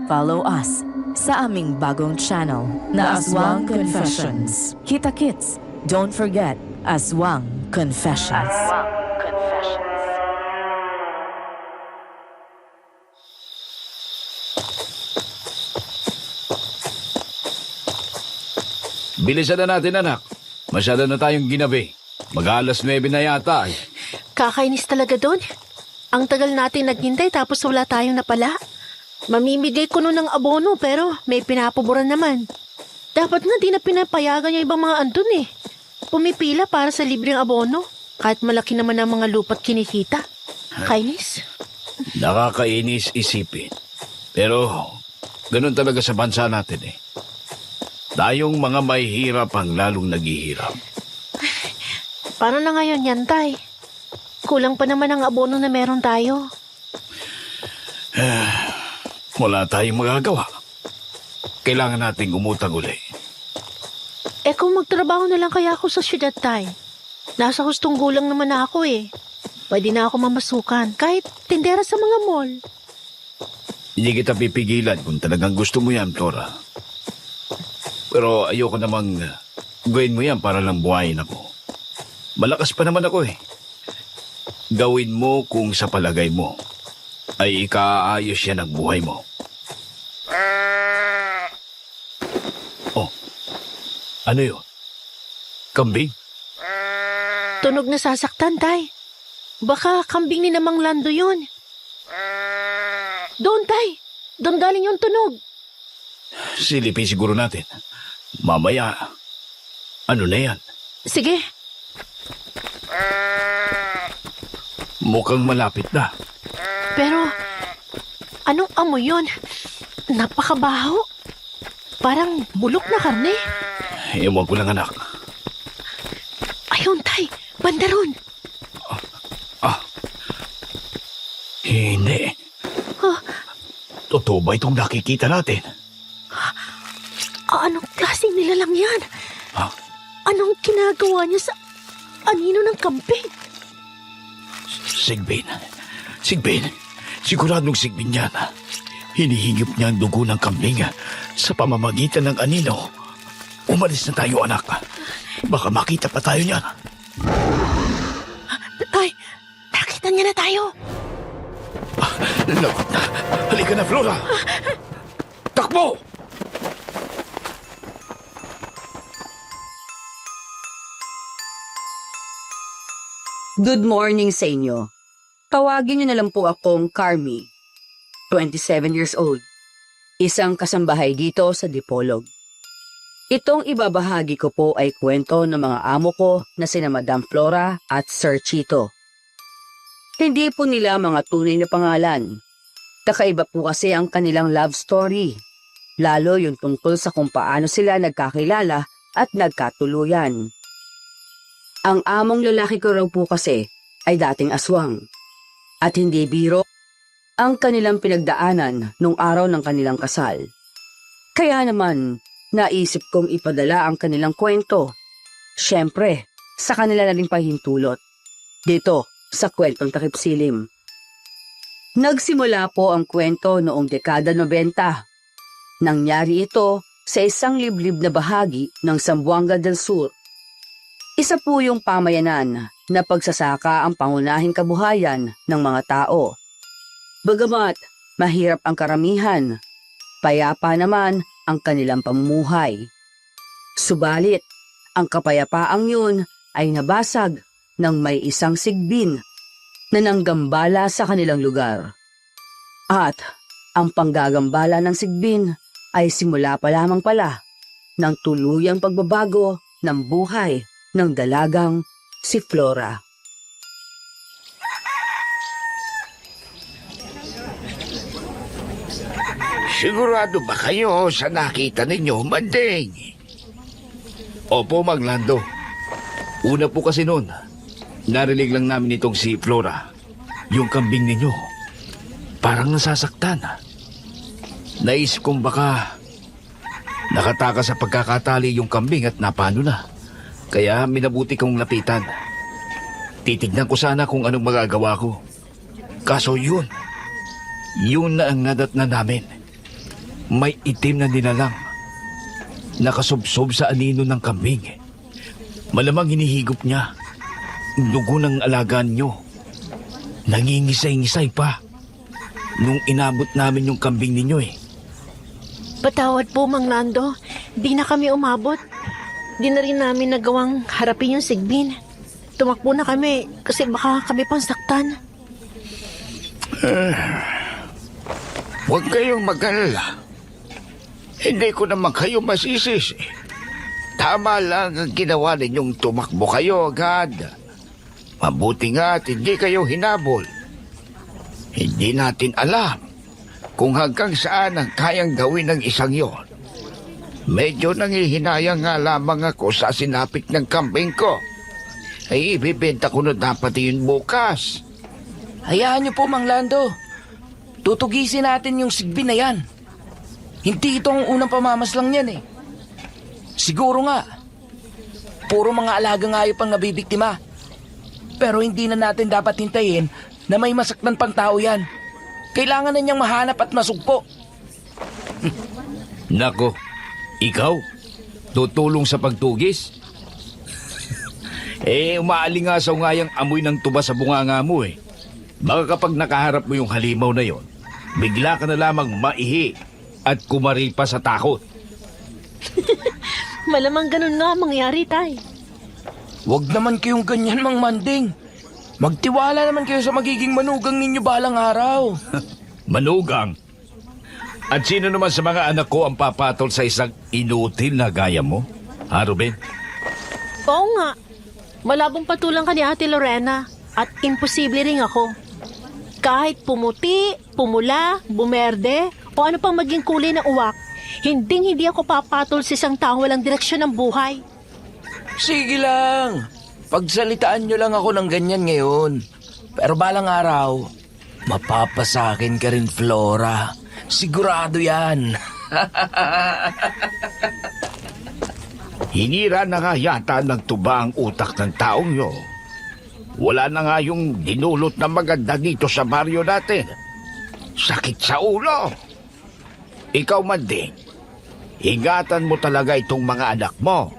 follow us sa aming bagong channel na Aswang Confessions. Kita-kits, don't forget Aswang Confessions. Bilisan na natin, anak. Masyado na tayong ginabi. Mag-alas 9 na yata eh. Kakainis talaga doon. Ang tagal natin naghintay tapos wala tayong napala. Mamimigay ko nun ng abono pero may pinapaboran naman. Dapat nga di na pinapayagan yung ibang mga andun eh. Pumipila para sa libreng abono. Kahit malaki naman ang mga lupa't kinikita. Kainis. Nakakainis isipin. Pero, ganun talaga sa bansa natin eh. Tayong mga may hirap ang lalong naghihirap. Paano na ngayon yan, Tay? Kulang pa naman ang abono na meron tayo. Wala tayong magagawa. Kailangan nating umutang uli. Eh kung magtrabaho na lang kaya ako sa syudad, Tay. Nasa hustong gulang naman na ako eh. Pwede na ako mamasukan kahit tindera sa mga mall. Hindi kita pipigilan kung talagang gusto mo yan, Flora. Pero ayoko namang gawin mo yan para lang buhayin ako. Malakas pa naman ako eh. Gawin mo kung sa palagay mo ay ikaayos yan ang buhay mo. Oh, ano yun? Kambing? Tunog na sasaktan, Tay. Baka kambing ni Namang Lando yun. Doon, Tay. Doon galing yung tunog. Silipin siguro natin. Mamaya, ano na yan? Sige. Mukhang malapit na. Pero, anong amoy yun? Napakabaho. Parang bulok na karne. Ewan ko lang, anak. Ayun, Tay. Banda ron. Hindi. Totoo ba itong nakikita natin? Anong klaseng nilalang yan? Ha? Anong ginagawa niya sa anino ng kambing? Sigbin. Sigbin. Siguradong sigbin yan. Hinihigip niya ang dugo ng kambing sa pamamagitan ng anino. Umalis na tayo, anak. Baka makita pa tayo niyan. Tay, nakita niya na tayo. Lagot na. Halika na, Flora. Takbo! Good morning sa inyo. Tawagin niyo na lang po akong Carmi, 27 years old. Isang kasambahay dito sa Dipolog. Itong ibabahagi ko po ay kwento ng mga amo ko na sina Madam Flora at Sir Chito. Hindi po nila mga tunay na pangalan. Kakaiba po kasi ang kanilang love story. Lalo yung tungkol sa kung paano sila nagkakilala at nagkatuluyan. Ang among lalaki ko raw po kasi ay dating aswang. At hindi biro ang kanilang pinagdaanan nung araw ng kanilang kasal. Kaya naman, naisip kong ipadala ang kanilang kwento. Siyempre, sa kanila na rin pahintulot. Dito, sa kwentong Takip Silim. Nagsimula po ang kwento noong dekada 90. Nangyari ito sa isang liblib na bahagi ng Zamboanga del Sur. Isa po yung pamayanan na pagsasaka ang pangunahing kabuhayan ng mga tao. Bagamat mahirap ang karamihan, payapa naman ang kanilang pamumuhay. Subalit, ang kapayapaang yun ay nabasag nang may isang sigbin na nanggambala sa kanilang lugar. At ang panggagambala ng sigbin ay simula pa lamang pala ng tuluyang pagbabago ng buhay ng dalagang si Flora. Sigurado ba kayo sa nakita ninyo, Manding? Opo, Maglando. Una po kasi noon, narinig lang namin itong si Flora. Yung kambing ninyo, parang nasasaktan. Naisip kong baka nakatakas sa pagkakatali yung kambing at napano na. Kaya minabuti kong lapitan. Titignan ko sana kung anong magagawa ko. Kaso yun na ang nadatna namin. may itim na nilalang. Nakasubsob sa anino ng kambing. Malamang hinihigop niya. Dugo ng alagaan nyo. Nangingisay-ngisay pa. Nung inabot namin yung kambing ninyo eh. Patawad po, Mang Lando. Di na kami umabot. Di na rin namin nagawang harapin yung sigbin. Tumakbo na kami kasi baka kami pang saktan. Huwag kayong mag-alala. Hindi ko naman kayo masisisi. Tama lang ang ginawa ninyong tumakbo kayo agad. Mabuti nga at hindi kayo hinabol. Hindi natin alam kung hanggang saan ang kayang gawin ng isang yon. Medyo nangihinayang nga lamang ako sa sinapit ng kambing ko. Ay ibibenta ko na dapat yun bukas. Hayaan niyo po, Mang Lando. Tutugisin natin yung sigbin na yan. Hindi ito ang unang pamamaslang yan eh. Siguro nga, puro mga alagang hayop ang nabibiktima. Pero hindi na natin dapat hintayin na may masaktan pang tao yan. Kailangan na niyang mahanap at masugpo. Nako, ikaw? Tutulong sa pagtugis? Umaalingasaw nga yung amoy ng tuba sa bunganga mo eh. Baka kapag nakaharap mo yung halimaw na yon, bigla ka na lamang maihi at kumari pa sa takot. Malamang ganun nga mangyari, Tay. Huwag naman kayong ganyan, Mang Manding. Magtiwala naman kayo sa magiging manugang ninyo balang araw. Manugang? At sino naman sa mga anak ko ang papatol sa isang inutil na gaya mo? Ha, Ruben? Oo nga. Malabong patulang ka ni Ate Lorena at imposible rin ako. Kahit pumuti, pumula, bumerde, o ano pang maging kulay ng uwak, hindi ako papatol sa isang taong walang direksyon ng buhay. Sige lang. Pagsalitaan nyo lang ako ng ganyan ngayon. Pero balang araw, mapapasakin ka rin, Flora. Sigurado yan. Hinira na nga yata ng tuba ang utak ng taong yo. Wala na nga yung dinulot na maganda dito sa baryo natin. Sakit sa ulo. Ikaw man din, hingatan mo talaga itong mga anak mo.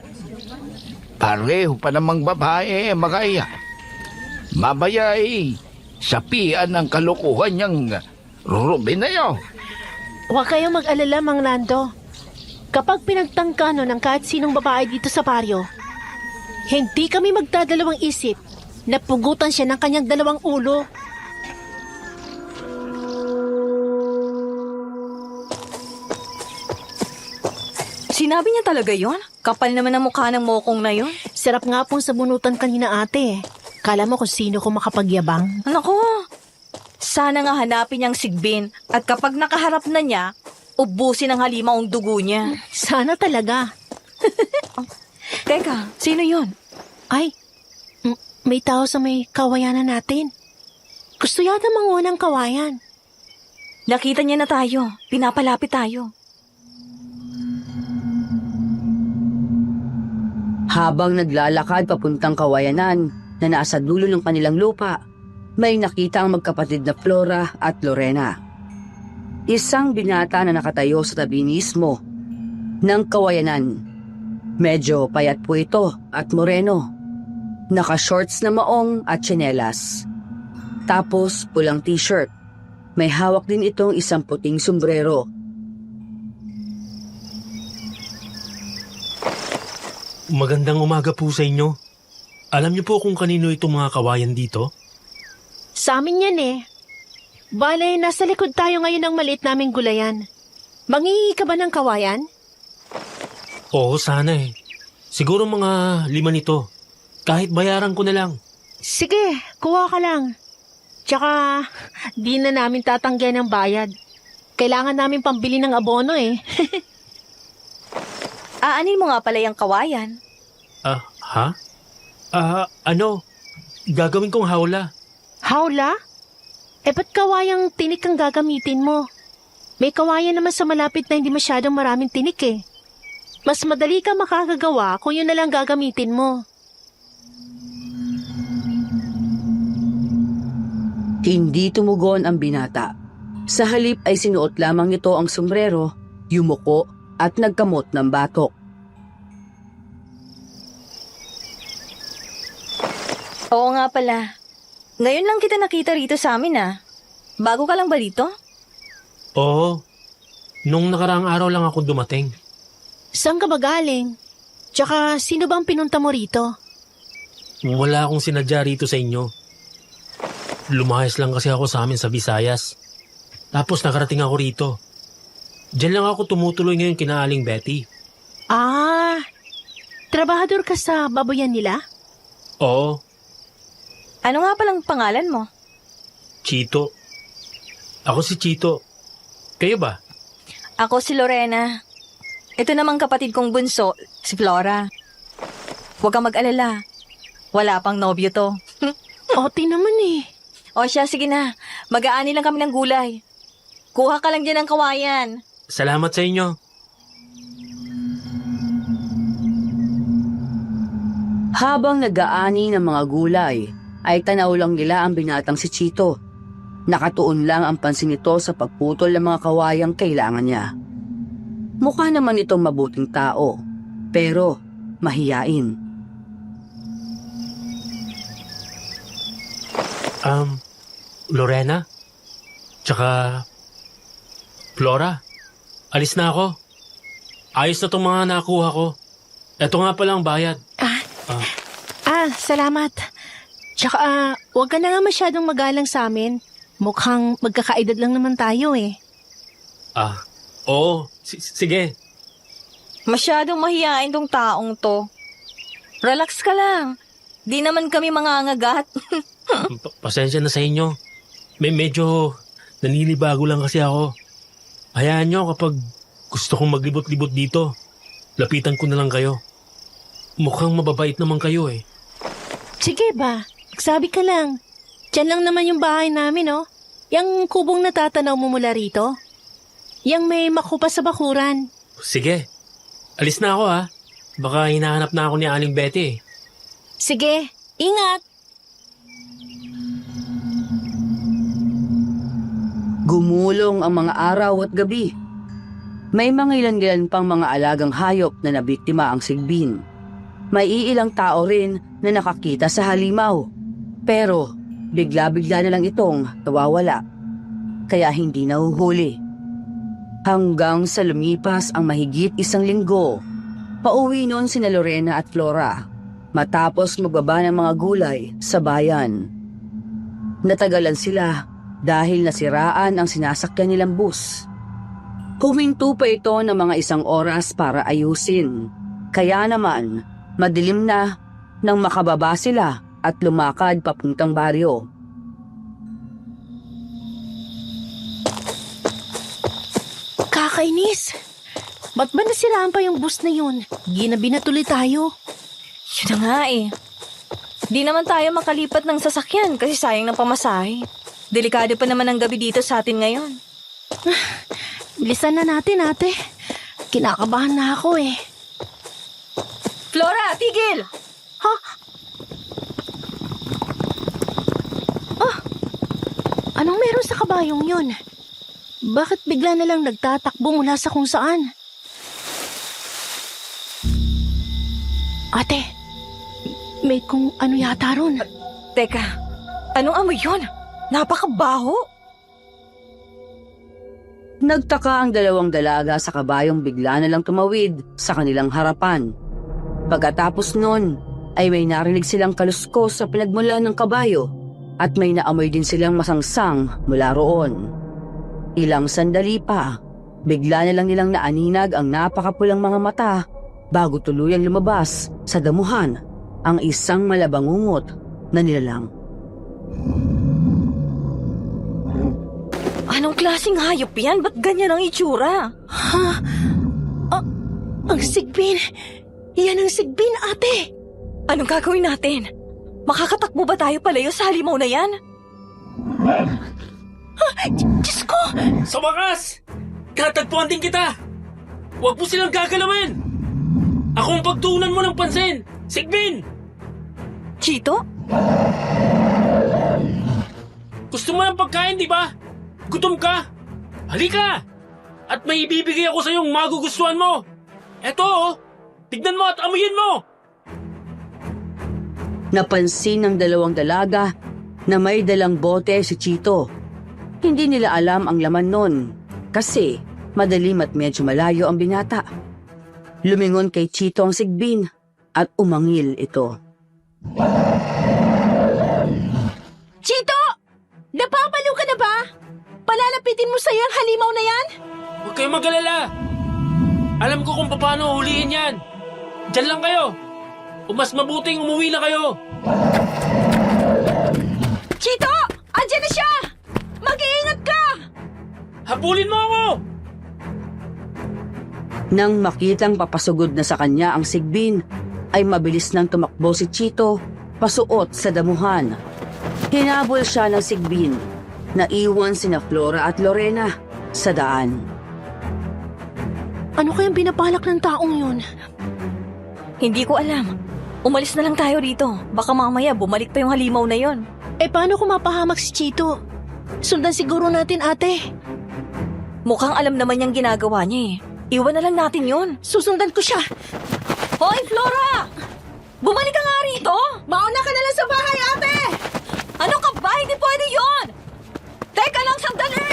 Pareho pa namang babae, mga iyan. Mamaya sapian ng kalukuhan niyang Ruben na yun. Huwag kayong mag-alala, Mang Lando. Kapag pinagtangkano ng kahit sinong babae dito sa baryo, hindi kami magdadalawang isip na pugutan siya ng kanyang dalawang ulo. Sinabi niya talaga yon? Kapal naman ang mukha ng mokong na yon. Sarap nga pong sabunutan kanina, ate. Kala mo kung sino ko makapagyabang. Nako, sana nga hanapin niyang sigbin at kapag nakaharap na niya, ubusin ang halimaw ang dugo niya. Sana talaga. Teka, sino yon? Ay, may tao sa may kawayanan natin. Gusto yata mangunang kawayan. Nakita niya na tayo. Pinapalapit tayo. Habang naglalakad papuntang kawayanan na nasa dulo ng kanilang lupa, may nakita ang magkapatid na Flora at Lorena. Isang binata na nakatayo sa tabi mismo ng kawayanan. Medyo payat po ito at moreno. Naka-shorts na maong at tsinelas. Tapos pulang t-shirt. May hawak din itong isang puting sombrero. Magandang umaga po sa inyo. Alam niyo po kung kanino itong mga kawayan dito? Sa amin yan eh. Bale, nasa likod tayo ngayon ng maliit naming gulayan. Mangingi ka ba ng kawayan? Oo, sana eh. Siguro mga 5 nito. Kahit bayaran ko na lang. Sige, kuha ka lang. Tsaka, di na namin tatanggihan ng bayad. Kailangan namin pambili ng abono eh. Aanin mo nga pala yung kawayan. Ha? Gagawin kong hawla. Hawla? Ba't kawayang tinik ang gagamitin mo? May kawayan naman sa malapit na hindi masyadong maraming tinik eh. Mas madali ka makakagawa kung yun na lang gagamitin mo. Hindi tumugon ang binata. Sa halip ay sinuot lamang nito ang sombrero yumuko at nagkamot ng batok. Oo nga pala. Ngayon lang kita nakita rito sa amin Bago ka lang ba dito? Oo. Nung nakaraang araw lang ako dumating. Saan ka ba galing? Tsaka sino bang pinunta mo rito? Wala akong sinadya rito sa inyo. Lumayas lang kasi ako sa amin sa Visayas. Tapos nakarating ako rito. Diyan lang ako tumutuloy ngayon kina Aling Betty. Ah, trabahador ka sa baboyan nila? Oo, Ano nga palang pangalan mo? Chito. Ako si Chito. Kayo ba? Ako si Lorena. Ito namang kapatid kong bunso, si Flora. Huwag kang mag-alala. Wala pang nobyo to. Oti naman eh. O siya, sige na. Mag-aani lang kami ng gulay. Kuha ka lang dyan ng kawayan. Salamat sa inyo. Habang nag-aani ng mga gulay, ay tanaw lang nila ang binatang si Chito. Nakatuon lang ang pansin nito sa pagputol ng mga kawayang kailangan niya. Mukha naman itong mabuting tao, pero mahiyain. Lorena? Tsaka Flora? Alis na ako. Ayos na itong mga nakuha ko. Ito nga palang bayad. Salamat. Tsaka, huwag ka na nga masyadong magalang sa amin. Mukhang magkakaedad lang naman tayo eh. Oo. Sige. Masyadong mahiyain tong taong to. Relax ka lang. Di naman kami mangangagat. Pasensya na sa inyo. Medyo naninibago lang kasi ako. Hayaan nyo kapag gusto kong maglibot-libot dito. Lapitan ko na lang kayo. Mukhang mababait naman kayo eh. Sige ba, magsabi ka lang. Diyan lang naman yung bahay namin, oh. Yang kubong natatanaw mo mula rito. Yang may makupa sa bakuran. Sige. Alis na ako ha. Baka hinahanap na ako ni Aling Betty eh. Sige, ingat. Gumulong ang mga araw at gabi. May mga ilan-ilan pang mga alagang hayop na nabiktima ang sigbin. May iilang tao rin na nakakita sa halimaw. Pero bigla-bigla na lang itong nawawala. Kaya hindi nahuhuli. Hanggang sa lumipas ang mahigit 1 linggo, pauwi noon sina Lorena at Flora matapos magbaba ng mga gulay sa bayan. Natagalan sila dahil nasiraan ang sinasakyan nilang bus. Huminto pa ito ng mga 1 oras para ayusin. Kaya naman, madilim na nang makababa sila at lumakad papuntang baryo. Kakainis. Ba't ba nasiraan pa yung bus na yun? Ginabi na tuloy tayo. Yun na nga eh. Di naman tayo makalipat ng sasakyan kasi sayang ng pamasahe. Delikado pa naman ang gabi dito sa atin ngayon. Bilisan na natin, ate. Kinakabahan na ako eh. Flora, tigil! Ha? Anong meron sa kabayong yun? Bakit bigla na lang nagtatakbo mula sa kung saan? Ate, may kung ano yata ron. Teka, anong amoy yun? Napakabaho! Nagtaka ang 2 dalaga sa kabayong bigla na lang tumawid sa kanilang harapan. Pagkatapos nun, ay may narinig silang kaluskos sa pinagmula ng kabayo at may naamoy din silang masangsang mula roon. Ilang sandali pa, bigla na lang nilang naaninag ang napakapulang mga mata bago tuluyang lumabas sa damuhan ang isang malabangungot na nilalang. Anong klaseng hayop yan? Ba't ganyan ang itsura? Ha? Ang sigbin! Yan ang sigbin, ate! Anong gagawin natin? Makakatakbo ba tayo palayo sa halimaw na yan? Diyos ko! Sa wakas! Tatagpuan din kita! Huwag mo silang gagalawin! Ako ang pagtuunan mo ng pansin! Sigbin! Chito? Gusto mo ng pagkain, di ba? Gutom ka? Halika! At may ibibigay ako sa yung magugustuhan mo. Eto oh, tignan mo at amuyin mo. Napansin ng dalawang dalaga na may dalang bote si Chito. Hindi nila alam ang laman nun kasi madilim at medyo malayo ang binata. Lumingon kay Chito ang sigbin at umangil ito. Chito! Napapalo ka na ba? Palalapitin mo sa'yo ang halimaw na yan? Huwag kayong mag-alala. Alam ko kung paano hulihin yan. Diyan lang kayo. O mas mabuting umuwi na kayo. Chito! Andiyan na siya! Mag-iingat ka! Habulin mo ako! Nang makitang papasugod na sa kanya ang sigbin, ay mabilis nang tumakbo si Chito pasuot sa damuhan. Hinabol siya ng sigbin. Naiwan sina Flora at Lorena sa daan. Ano kayang binabalak ng taong yun? Hindi ko alam. Umalis na lang tayo rito. Baka mamaya bumalik pa yung halimaw na yon. Eh paano kung mapahamak si Chito? Sundan siguro natin, ate. Mukhang alam naman niyang ginagawa niya eh. Iwan na lang natin yun. Susundan ko siya. Hoy, Flora! Bumalik ka nga rito! Mauna ka na lang sa bahay, ate! Ano ka ba? Hindi pwede yun! Teka lang, sandali!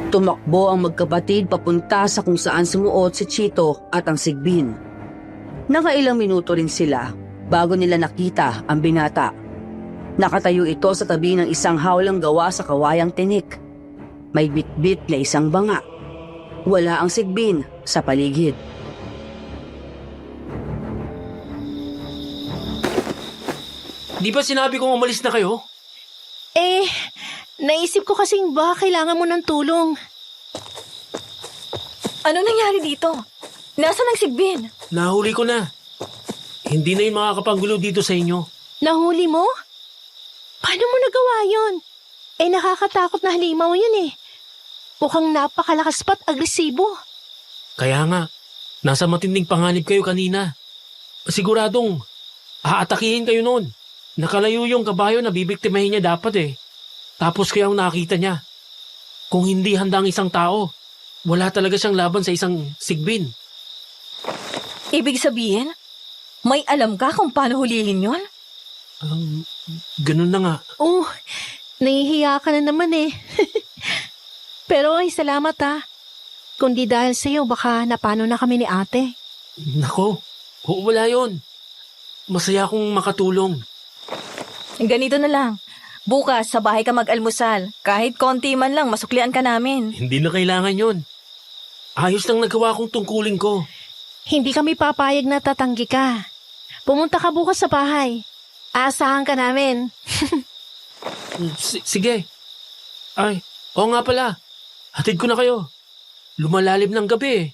Tumakbo ang magkapatid papunta sa kung saan sumuot si Chito at ang sigbin. Nakailang minuto rin sila bago nila nakita ang binata. Nakatayo ito sa tabi ng isang hawlang gawa sa kawayang tinik. May bitbit na isang banga. Wala ang sigbin sa paligid. Di ba sinabi kong umalis na kayo? Eh, naisip ko kasing baka kailangan mo ng tulong. Ano nangyari dito? Nasaan ang sigbin? Nahuli ko na. Hindi na yun makakapanggulo dito sa inyo. Nahuli mo? Paano mo nagawa yun? Eh, nakakatakot na halimaw yun eh. Mukhang napakalakas pa't agresibo. Kaya nga, nasa matinding panganib kayo kanina. Siguradong, aatakihin kayo noon. Nakalayo yung kabayo na bibiktimahin niya dapat eh. Tapos kayo ang nakita niya. Kung hindi handa ang isang tao, wala talaga siyang laban sa isang sigbin. Ibig sabihin, may alam ka kung paano hulihin yon? Ganun na nga. Oh, nahihiya ka na naman eh. Pero ay salamat ah. Kung di dahil sa'yo, baka napano na kami ni ate. Nako, wala yun. Masaya akong makatulong. Ganito na lang. Bukas, sa bahay ka mag-almusal. Kahit konti man lang, masuklian ka namin. Hindi na kailangan yun. Ayos lang nagawa kong tungkulin ko. Hindi kami papayag na tatanggi ka. Pumunta ka bukas sa bahay. Aasahan ka namin. Sige. Ay, oo nga pala. Hatid ko na kayo. Lumalalim ng gabi eh.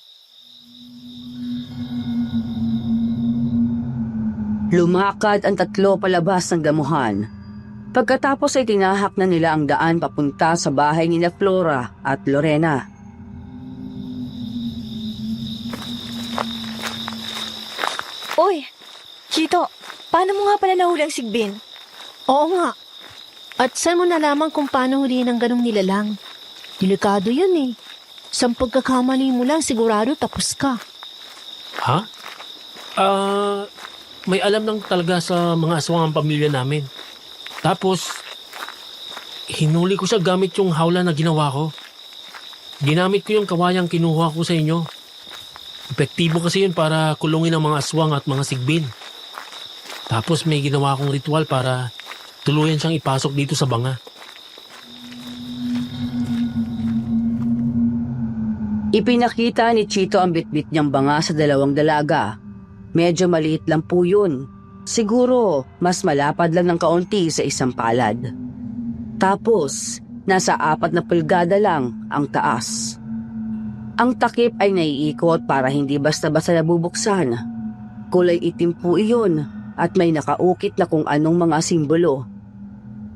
Lumakad ang tatlo palabas ng damuhan. Pagkatapos ay tinahak na nila ang daan papunta sa bahay nila Flora at Lorena. Uy, Chito, paano mo nga pala nahuli ang sigbin? Oo nga. At saan mo nalaman kung paano hulihin ang ganong nilalang? Delikado yun eh. Sa pagkakamali mo lang, sigurado tapos ka. Ha? May alam lang talaga sa mga aswangang pamilya namin. Tapos, hinuli ko siya gamit yung hawla na ginawa ko. Ginamit ko yung kawayang kinuha ko sa inyo. Epektibo kasi yun para kulungin ang mga aswang at mga sigbin. Tapos may ginawa akong ritual para tuluyan siyang ipasok dito sa banga. Ipinakita ni Chito ang bitbit niyang banga sa dalawang dalaga. Medyo maliit lang po yun. Siguro, mas malapad lang ng kaunti sa isang palad. Tapos, nasa 4 pulgada lang ang taas. Ang takip ay naiikot para hindi basta-basta nabubuksan. Kulay itim po iyon at may nakaukit na kung anong mga simbolo.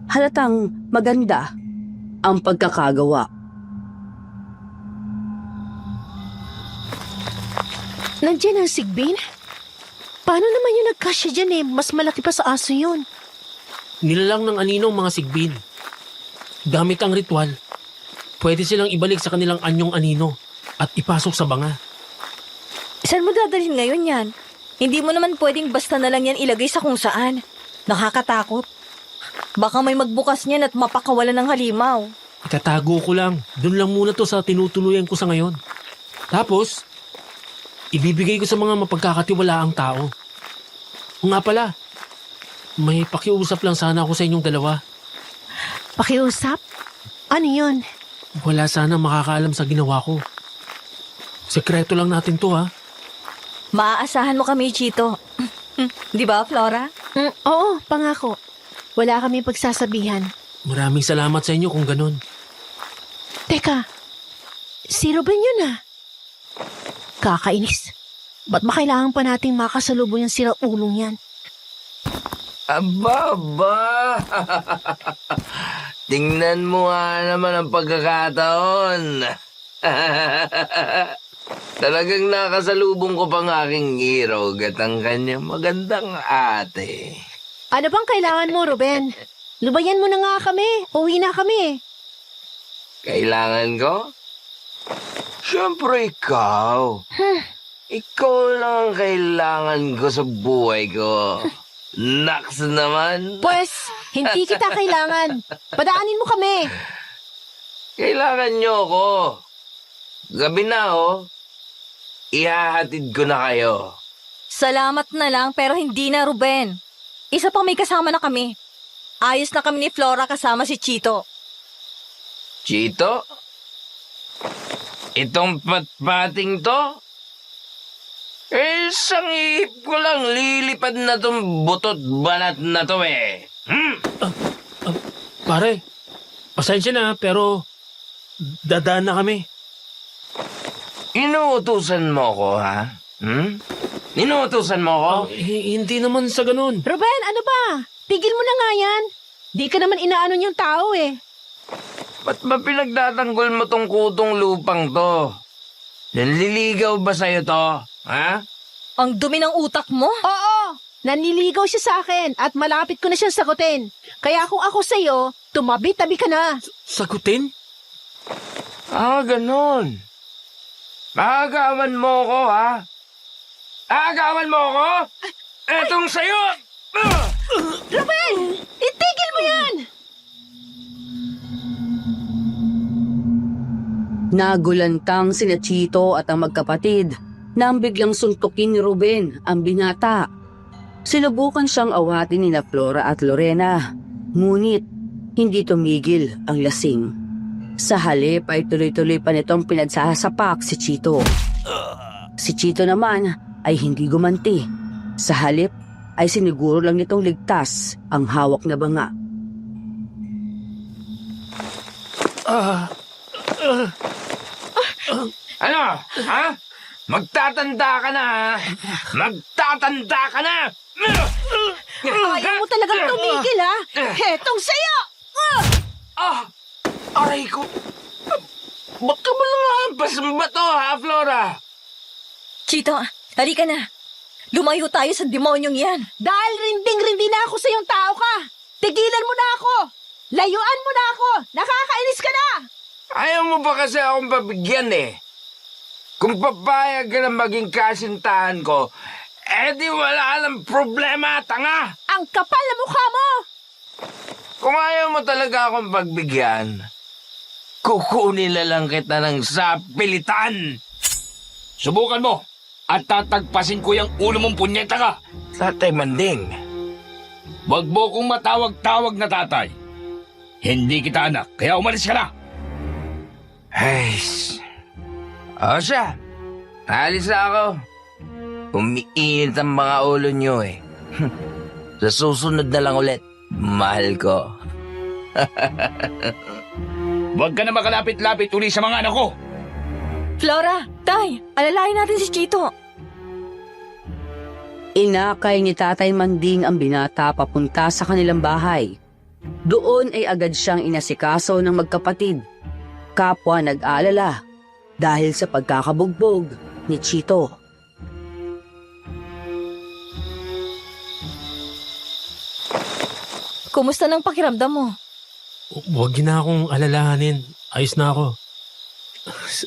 Halatang maganda ang pagkakagawa. Nandiyan ang sigbin? Paano naman yung nagkasya dyan eh? Mas malaki pa sa aso yun. Nilalang ng aninong mga sigbin. Gamit ang ritual, pwede silang ibalik sa kanilang anyong anino at ipasok sa banga. Saan mo dadalhin ngayon yan? Hindi mo naman pwedeng basta na lang yan ilagay sa kung saan. Nakakatakot. Baka may magbukas niyan at mapakawalan ng halimaw. Itatago ko lang. Doon lang muna to sa tinutuluyan ko sa ngayon. Tapos, ibibigay ko sa mga mapagkakatiwalaang tao. O nga pala, may pakiusap lang sana ako sa inyong dalawa. Pakiusap? Ano yun? Wala sana makakaalam sa ginawa ko. Sekreto lang natin to, ha? Maaasahan mo kami, Chito. Di ba, Flora? Oo, pangako. Wala kami pagsasabihan. Maraming salamat sa inyo kung ganun. Teka, si Ruben yun ah. Kakainis. Ba't ba kailangan pa nating makasalubong yung siraulong yan? Aba! Tingnan mo nga naman ang pagkakataon. Talagang nakasalubong ko pang aking irog at ang kanyang magandang ate. Ano bang kailangan mo, Ruben? Lubayan mo na nga kami. Uwi na kami. Kailangan ko? Siyempre ikaw. Ikaw lang ang kailangan ko sa buhay ko. Naks naman. Pues, hindi kita kailangan. Padaanin mo kami. Kailangan nyo ako. Gabi na ihahatid ko na kayo. Salamat na lang pero hindi na, Ruben. Isa pang may kasama na kami. Ayos na kami ni Flora kasama si Chito. Chito? Itong patpating to? Isang ihip ko lang lilipad na tong butot balat na to Pare, pasensya na pero dadaan na kami. Inuutusan mo ko, ha? Inuutusan mo ko? Hindi naman sa ganun. Ruben, ano ba? Tigil mo na nga yan. Di ka naman inaano yung tao eh. Ba't ba pinagtatanggol mo tong kutong lupang to? Nanliligaw ba sa'yo to? Ha? Ang dumi ng utak mo? Oo, nanliligaw siya sa akin at malapit ko na siyang sagutin. Kaya kung ako sa'yo, tumabi-tabi ka na. Sagutin? Ganon. Aagawan mo ko, ha? Aagawan mo ko? Etong sa'yo! Ruben, itigil mo yan! Nagulantang sina Chito at ang magkapatid nang biglang suntukin ni Ruben ang binata. Sinubukan siyang awatin ni Flora at Lorena, ngunit hindi tumigil ang lasing. Sa halip ay tuloy-tuloy pa nitong pinagsasapak si Chito. Si Chito naman ay hindi gumanti. Sa halip ay siniguro lang nitong ligtas ang hawak na banga. Ano? Ha? Magtatanda ka na, ha? Magtatanda ka na! Ayaw mo talagang tumigil ha? Hetong sa'yo! Aray ko! Ba't ka ba nangahampas ba to, ha, Flora? Chito, halika na. Lumayo tayo sa demonyong yan. Dahil rinding-rindi na ako sa yung tao ka. Tigilan mo na ako. Layuan mo na ako. Nakakainis ka na. Ayaw mo ba kasi akong pabigyan Kung papayag ka na maging kasintahan ko, di wala lang problema, tanga! Ang kapal na mukha mo. Kung ayaw mo talaga akong pagbigyan, kukunin na lang kita ng sapilitan! Subukan mo at tatagpasin ko yung ulo mong punyeta ka. Tatay Manding, Wag mo kong matawag-tawag na tatay. Hindi kita anak, kaya umalis ka na. ay... O siya, alis na ako. Umiinit ang mga ulo nyo Sa susunod na lang ulit, mahal ko. Huwag ka na makalapit-lapit uli sa mga anak ko. Flora, Tay, alalahin natin si Chito. Inakay ni Tatay Manding ang binata papunta sa kanilang bahay. Doon ay agad siyang inasikaso ng magkapatid. Kapwa nag-aalala dahil sa pagkakabugbog ni Chito. Kumusta ng pakiramdam mo? Huwag na akong alalahanin. ayos na ako.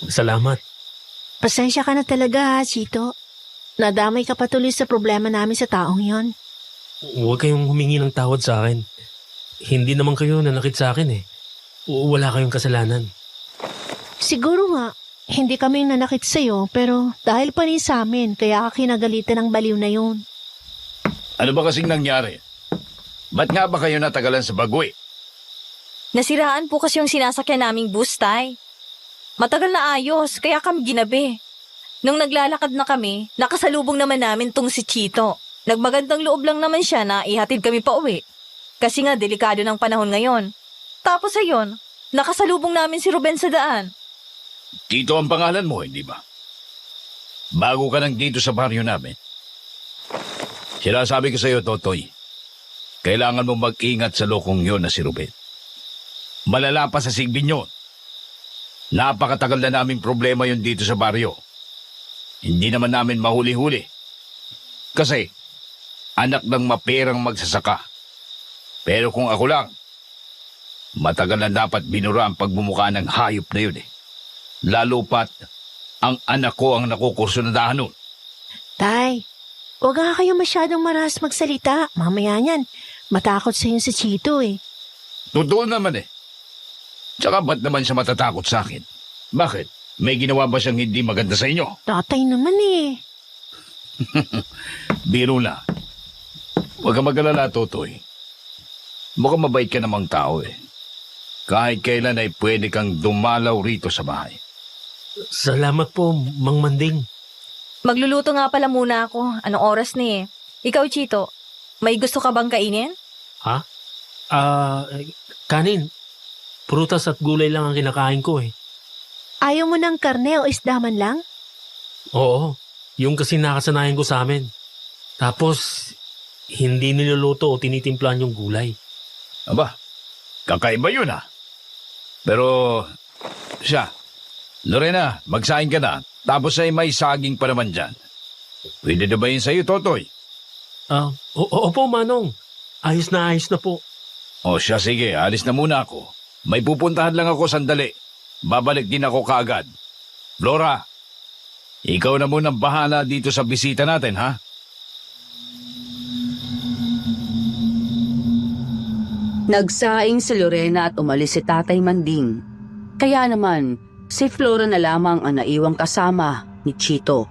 Salamat. Pasensya ka na talaga, ha, Chito. Nadamay ka patuloy sa problema namin sa taong yon. Huwag kayong humingi ng tawad sa akin. Hindi naman kayo nanakit sa akin eh. Wala kayong kasalanan. Siguro nga, hindi kami nanakit sa'yo, pero dahil pa rin sa amin, kaya ka kinagalitan ng baliw na yun. Ano ba kasing nangyari? Ba't nga ba kayo natagalan sa Baguy? Nasiraan po kasi yung sinasakyan naming bus, Tay. Matagal na ayos, kaya kami ginabi. Nung naglalakad na kami, nakasalubong naman namin tong si Chito. Nagmagandang loob lang naman siya na ihatid kami pa uwi. Kasi nga, delikado ng panahon ngayon. Tapos ayun, nakasalubong namin si Ruben sa daan. Tito ang pangalan mo, hindi ba? Bago ka nang dito sa baryo namin. Sinasabi ko sa iyo, Totoy, kailangan mo mag-ingat sa lokong yon na si Ruben. Malala pa sa sigbin yun. Napakatagal na naming problema yun dito sa baryo. Hindi naman namin mahuli-huli. Kasi, anak ng maperang magsasaka. Pero kung ako lang, matagal na dapat binura ang pagbumuka ng hayop na yun eh. Lalo pat, ang anak ko ang nakukursunadahan nun. Tay, huwag nga kayo masyadong maras magsalita. Mamaya niyan, matakot sa'yo si Chito eh. Totoo naman eh. Tsaka ba't naman siya matatakot sa akin? Bakit? May ginawa ba siyang hindi maganda sa inyo? Tatay naman eh. Biro na. Huwag ka mag-alala, Totoy. Mukhang mabait ka namang tao eh. Kahit kailan ay pwede kang dumalaw rito sa bahay. Salamat po, Mang Manding. Magluluto nga pala muna ako. Anong oras na eh? Ikaw, Chito, may gusto ka bang kainin? Ha? Kanin. Prutas at gulay lang ang kinakain ko eh. Ayaw mo ng karne o isda man lang? Oo, yung kasi nakasanayan ko sa amin. Tapos, hindi niluluto o tinitimplahan yung gulay. Aba, kakaiba yun ah. Pero, siya, Lorena, magsaing ka na. Tapos ay may saging pa naman dyan. Pwede na ba yun sa'yo, Totoy? Opo, Manong. Ayos na po. O siya, sige, alis na muna ako. May pupuntahan lang ako sandali. Babalik din ako kaagad. Flora, ikaw na munang bahala dito sa bisita natin, ha? Nagsaing si Lorena at umalis si Tatay Manding. Kaya naman, si Flora na lamang ang naiwang kasama ni Chito.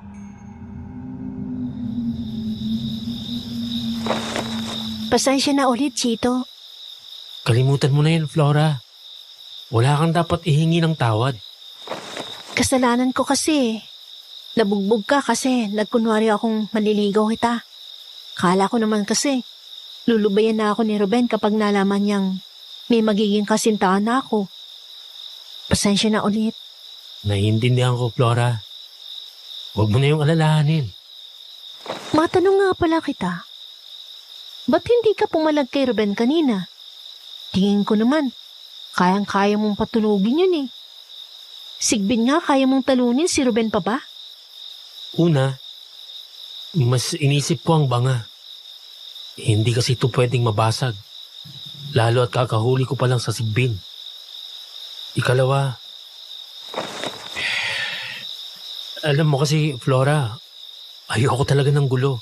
Pasensya na ulit, Chito. Kalimutan mo na yun, Flora. Wala kang dapat ihingi ng tawad. Kasalanan ko kasi. Nabugbog ka kasi nagkunwari akong manliligaw kita. Kala ko naman kasi, lulubayan na ako ni Ruben kapag nalaman niyang may magiging kasintahan na ako. Pasensya na ulit. Naiintindihan ko, Flora. Huwag mo na yung alalahanin. Matanong nga pala kita. Ba't hindi ka pumalag kay Ruben kanina? Tingin ko naman, kayang-kaya mong patulugin yun eh. Sigbin nga, kaya mong talunin si Ruben pa ba? Una, mas inisip ko ang banga. Hindi kasi ito pwedeng mabasag. Lalo at kakahuli ko pa lang sa sigbin. Ikalawa, alam mo kasi, Flora, ayoko talaga ng gulo.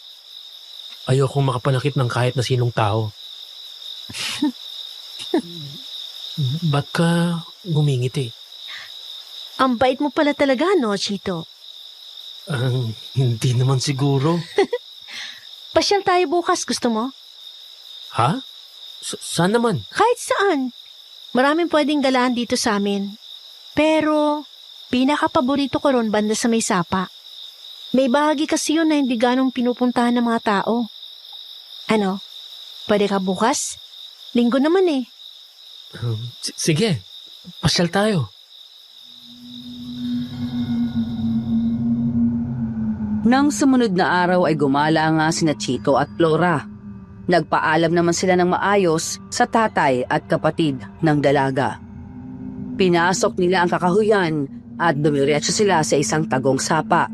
Ayoko makapanakit ng kahit na sinong tao. Ba't ka ngumingiti? Ang bait mo pala talaga, no, Chito? Hindi naman siguro. Pasyal tayo bukas, gusto mo? Ha? Saan naman? Kahit saan. Maraming pwedeng galaan dito sa amin. Pero, pinaka-paborito ko ron banda sa may sapa. May bahagi kasi yun na hindi ganong pinupuntahan ng mga tao. Ano? Pwede ka bukas? Linggo naman eh. Sige, pasyal tayo. Nang sumunod na araw ay gumala nga sina Chito at Flora. Nagpaalam naman sila ng maayos sa tatay at kapatid ng dalaga. Pinasok nila ang kakahuyan at dumiretso sila sa isang tagong sapa.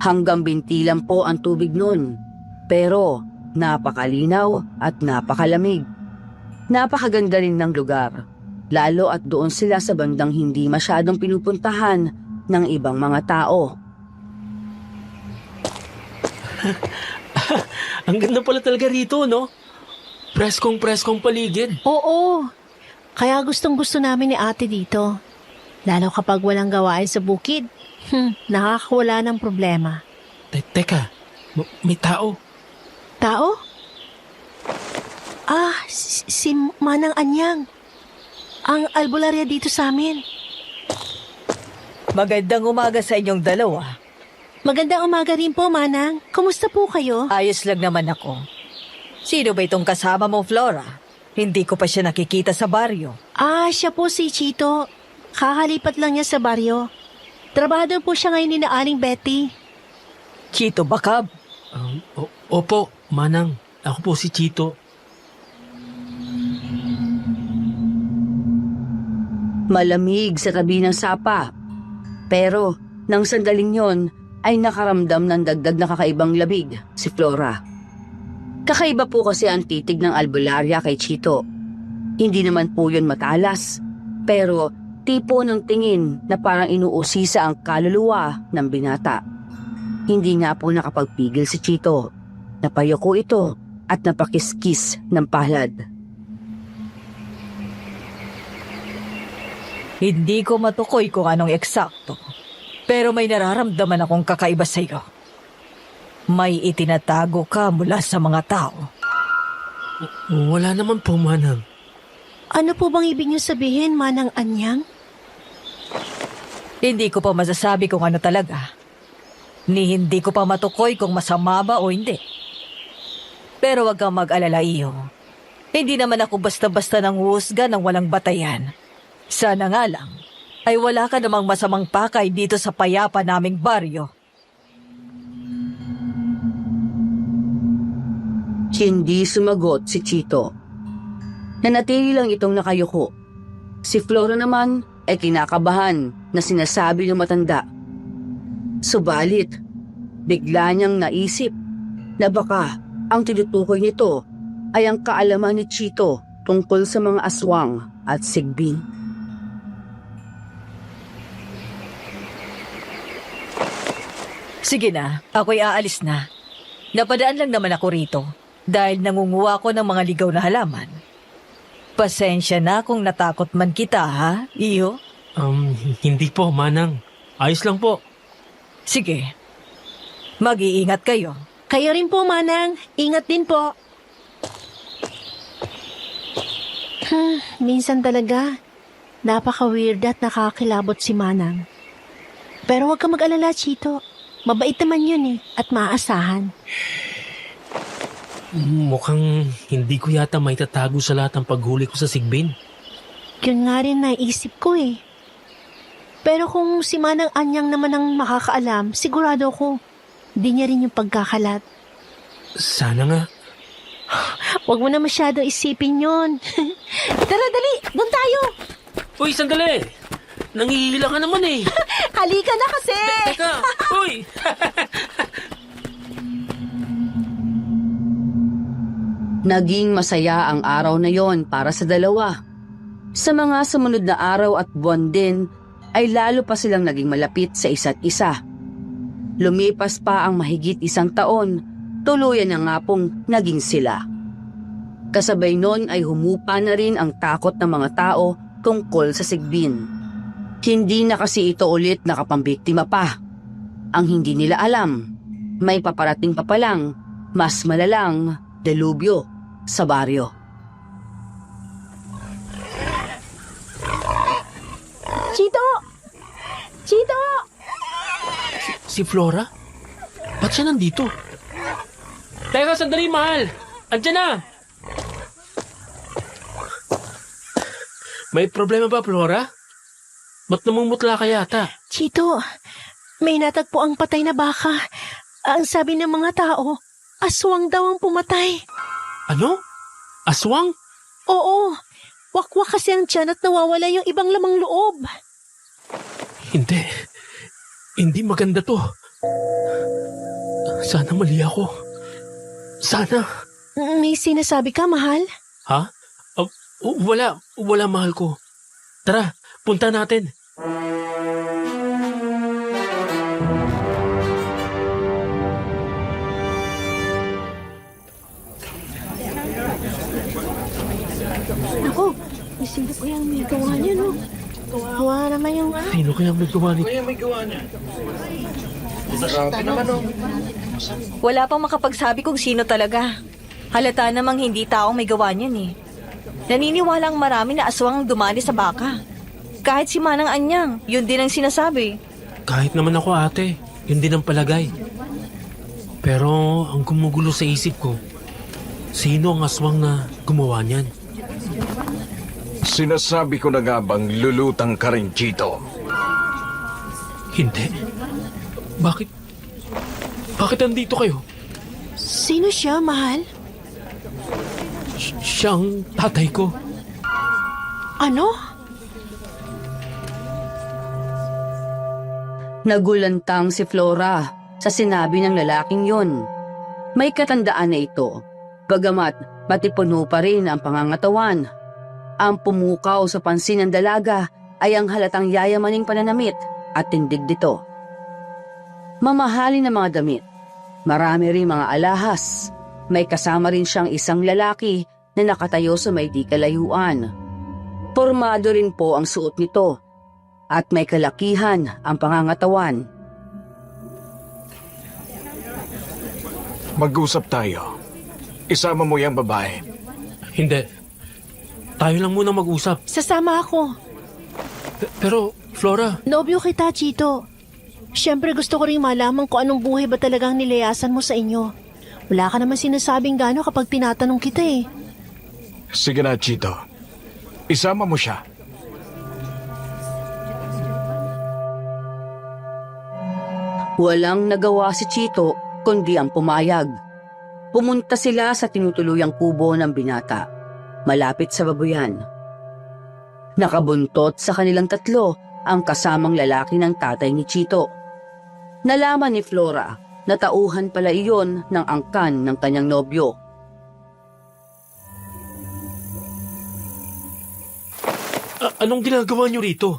Hanggang binti lang po ang tubig nun, pero napakalinaw at napakalamig. Napakaganda rin ng lugar. lalo at doon sila sa bandang hindi masyadong pinupuntahan ng ibang mga tao. Ang ganda pala talaga rito, no? Preskong paligid. Oo. Kaya gustong-gusto namin ni ate dito. Lalo kapag walang gawain sa bukid. Nakakawala ng problema. Teka, may tao. Tao? Si Manang Anyang. Ang albularya dito sa amin. Magandang umaga sa inyong dalawa. Magandang umaga rin po, Manang. Kumusta po kayo? Ayos lang naman ako. Sino ba itong kasama mo, Flora? Hindi ko pa siya nakikita sa baryo. Siya po si Chito. Kakalipat lang niya sa baryo. Trabahador po siya ngayon ni na Aling Betty. Chito Bakab. Opo, Manang. Ako po si Chito. Malamig sa tabi ng sapa. Pero nang sandaling yon ay nakaramdam ng dagdag na kakaibang labig si Flora. Kakaiba po kasi ang titig ng albularya kay Chito. Hindi naman po yun matalas, pero tipo ng tingin na parang inuusisa ang kaluluwa ng binata. Hindi nga po nakapagpigil si Chito. Napayoko ito at napakiskis ng palad. Hindi ko matukoy kung anong eksakto. Pero may nararamdaman akong kakaiba sa iyo. May itinatago ka mula sa mga tao. Wala naman po, Manang. Ano po bang ibig niyo sabihin, Manang Anyang? Hindi ko pa masasabi kung ano talaga. Ni hindi ko pa matukoy kung masama ba o hindi. Pero wag kang mag-alala, iyo. Hindi naman ako basta-basta nang husga ng walang batayan. Sana nga lang, ay wala ka namang masamang pakay dito sa payapa naming baryo. Hindi sumagot si Chito. Nanatili lang itong nakayuko. Si Flora naman ay kinakabahan na sinasabi ng matanda. Subalit, bigla niyang naisip na baka ang tinutukoy nito ay ang kaalaman ni Chito tungkol sa mga aswang at sigbin. Sige na, ako'y aalis na. Napadaan lang naman ako rito dahil nangunguha ko ng mga ligaw na halaman. Pasensya na kung natakot man kita, ha, iyo? Hindi po, Manang. Ayos lang po. Sige, mag-iingat kayo. Kayo rin po, Manang. Ingat din po. Minsan talaga, napaka-weird at nakakilabot si Manang. Pero huwag ka mag-alala, Chito. Mabait naman yun at maaasahan. Mukhang hindi ko yata may tatago sa lahat ng paghuli ko sa sigbin. Yun nga rin naisip ko Pero kung si Manang Anyang naman ang makakaalam, sigurado ko, di niya rin yung pagkakalat. Sana nga. Huwag mo na masyado isipin yun. Tara, dali! Doon tayo! Uy, sandali! Nangihila ka naman eh. Halika na kasi! Teka! Uy! Naging masaya ang araw na yon para sa dalawa. Sa mga sumunod na araw at buwan din, ay lalo pa silang naging malapit sa isa't isa. Lumipas pa ang mahigit 1 taon, tuluyan na nga pong naging sila. Kasabay nun ay humupa na rin ang takot ng mga tao tungkol sa sigbin. Hindi na kasi ito ulit nakapambiktima pa. Ang hindi nila alam, may paparating pa palang mas malalang delubyo sa baryo. Chito! Chito! Si Flora? Ba't siya nandito? Teka, sandali, mahal! Andiyan na! May problema ba, Flora? Ba't namumutla ka yata? Chito, may natagpo ang patay na baka. Ang sabi ng mga tao, aswang daw ang pumatay. Ano? Aswang? Oo, wakwak kasi ang tiyan at nawawala yung ibang lamang loob. Hindi. Hindi maganda to. Sana mali ako. Sana. May sinasabi ka, mahal? Ha? Wala, mahal ko. Tara, punta natin. Ako, sino ko yung may gawa niya, no? Kawawa naman yung ano. Sino kaya may gawa nito? Wala pang makapagsabi kung sino talaga. Halata namang hindi taong may gawa niyan eh. Naniniwala ang marami na aswang ang dumali sa baka. Kahit si Manang Anyang, yun din ang sinasabi. Kahit naman ako ate, yun din ang palagay. Pero ang gumugulo sa isip ko, sino ang aswang na gumawa niyan? Sinasabi ko na nga bang lulutang ka rin, Chito? Hindi. Bakit? Bakit andito kayo? Sino siya, mahal? Siya ang tatay ko. Ano? Nagulantang si Flora sa sinabi ng lalaking yon. May katandaan na ito, bagamat matipuno pa rin ang pangangatawan. Ang pumukaw sa pansin ng dalaga ay ang halatang yayamaning pananamit at tindig dito. Mamahalin na mga damit, marami rin mga alahas. May kasama rin siyang isang lalaki na nakatayo sa may di kalayuan. Pormado rin po ang suot nito at may kalakihan ang pangangatawan. Mag-usap tayo. Isama mo yung babae. Hindi. Tayo lang muna mag-usap. Sasama ako. Pero, Flora, Nobyo kita, Chito. Siyempre gusto ko rin malaman kung anong buhay ba talagang nilayasan mo sa inyo. Wala ka naman sinasabing gano'n kapag tinatanong kita eh. Sige na, Chito. Isama mo siya. Walang nagawa si Chito kundi ang pumayag. Pumunta sila sa tinutuluyang kubo ng binata, malapit sa babuyan. Nakabuntot sa kanilang tatlo ang kasamang lalaki ng tatay ni Chito. Nalaman ni Flora na tauhan pala iyon ng angkan ng kanyang nobyo. anong ginagawa niyo rito?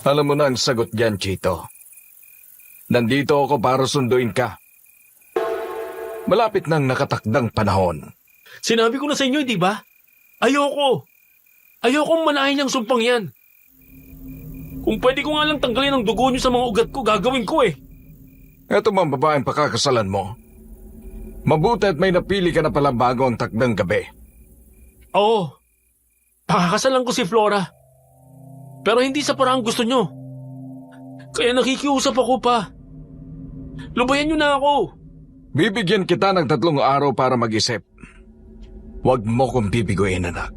Alam mo na ang sagot diyan, Chito. Nandito ako para sunduin ka. Malapit nang nakatakdang panahon. Sinabi ko na sa inyo, di ba? Ayoko. Ayokong manahin ang sumpang yan. Kung pwede ko nga lang tanggalin ang dugo niyo sa mga ugat ko, gagawin ko eh. Eto mga babaeng pakakasalan mo. Mabuti at may napili ka na pala bago ang takdang gabi. Oo. Pakakasalan ko si Flora. Pero hindi sa parang gusto nyo. Kaya nakikiusap ako pa. Lubayan nyo na ako. Bibigyan kita ng 3 araw para mag-isip. Huwag mo kong bibiguin, anak.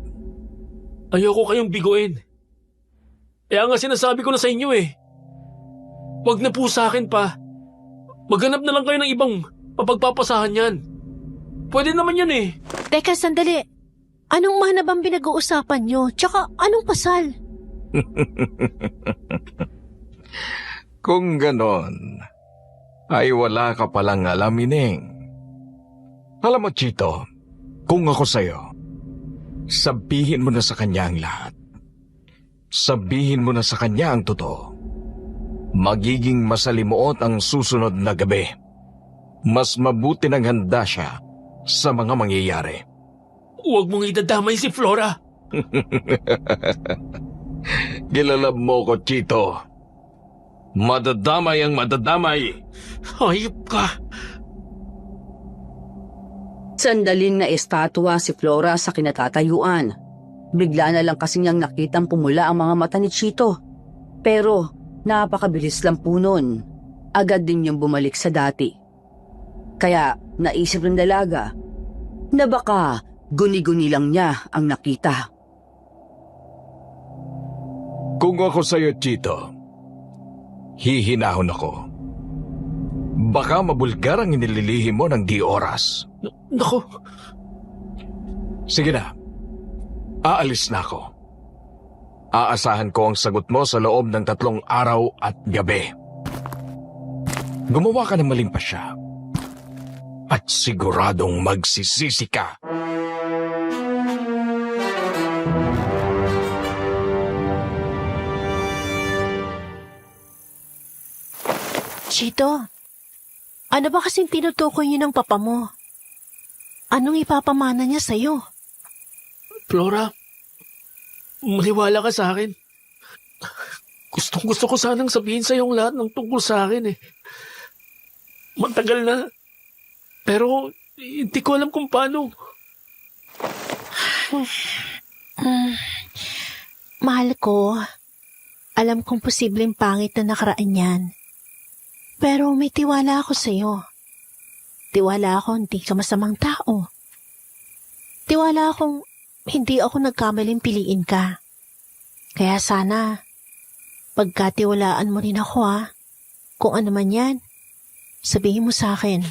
Ayoko kayong biguin. Kaya nga sinasabi ko na sa inyo eh. Huwag na po sa akin pa. Maghanap na lang kayo ng ibang mapagpapasahan yan. Pwede naman yan eh. Teka, sandali. Anong mahanabang pinag-uusapan nyo? Tsaka anong pasal? Kung ganon, ay wala ka palang alam, Ining. Alam mo, Chito, kung ako sa'yo, sabihin mo na sa kanya ang lahat. Sabihin mo na sa kanya ang totoo. Magiging masalimuot ang susunod na gabi. Mas mabuti nang handa siya sa mga mangyayari. Huwag mong idadamay si Flora. Gilalab mo ko, Chito. Madadamay ang madadamay. Hayop ka. Sandaling na estatwa si Flora sa kinatatayuan. Bigla na lang kasi niyang nakitang pumula ang mga mata ni Chito. Pero napakabilis lang po nun. Agad din niyang bumalik sa dati. Kaya naisip ng dalaga na baka guni-guni lang niya ang nakita. Kung ako sa'yo, Chito, hihinahon ako. Baka mabulgar ang inililihim mo ng di oras. Naku. Sige na. Aalis na ako. Aasahan ko ang sagot mo sa loob ng 3 araw at gabi. Gumawa ka ng maling pasya. At siguradong magsisisi ka. Chito, ano ba kasing tinutukoy niyo ng papa mo? Anong ipapamana niya sa'yo? Flora, maniwala ka sa akin. Gusto ko sanang sabihin sa yung lahat ng tungkol sa akin eh. Matagal na. Pero hindi ko alam kung paano. Mahal ko, alam kong posibleng pangit na nakaraan yan. Pero may tiwala ako sa'yo. Tiwala ako hindi ka masamang tao. Tiwala akong hindi ako nagkamaling piliin ka. Kaya sana, pagkatiwalaan mo rin ako Kung ano man yan, sabihin mo sa akin.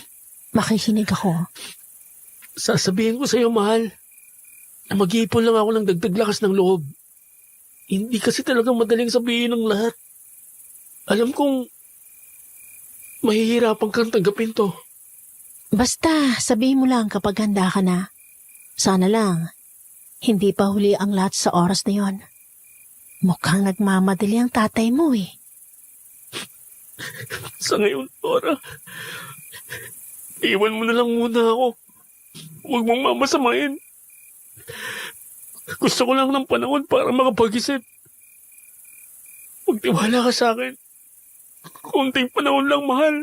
Makikinig ako. Sasabihin ko sa iyo, mahal, na mag-iipon lang ako ng dagdag lakas ng loob. Hindi kasi talagang madaling sabihin ng lahat. Alam kong mahihirapan kang tanggapin to. Basta, sabihin mo lang kapag handa ka na. Sana lang, hindi pa huli ang lahat sa oras na yon. Mukhang nagmamadali ang tatay mo eh. Sa ngayon, Flora, iwan mo na lang muna ako. Huwag mong mamasamain. Gusto ko lang ng panahon para makapag-isip. Magtiwala ka sa akin. Kunting panahon lang, mahal.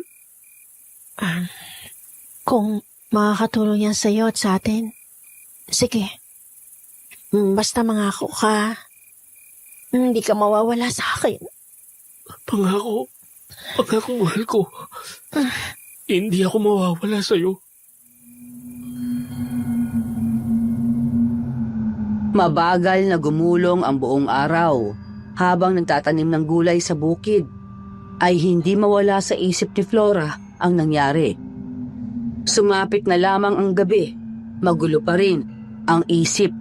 Kung makakatulong yan sa'yo at sa atin, sige. Basta mangako ka. Hindi ka mawawala sa akin. Pangako, mahal ko. Hindi ako mawawala sa'yo. Mabagal na gumulong ang buong araw habang nagtatanim ng gulay sa bukid ay hindi mawala sa isip ni Flora ang nangyari. Sumapit na lamang ang gabi, magulo pa rin ang isip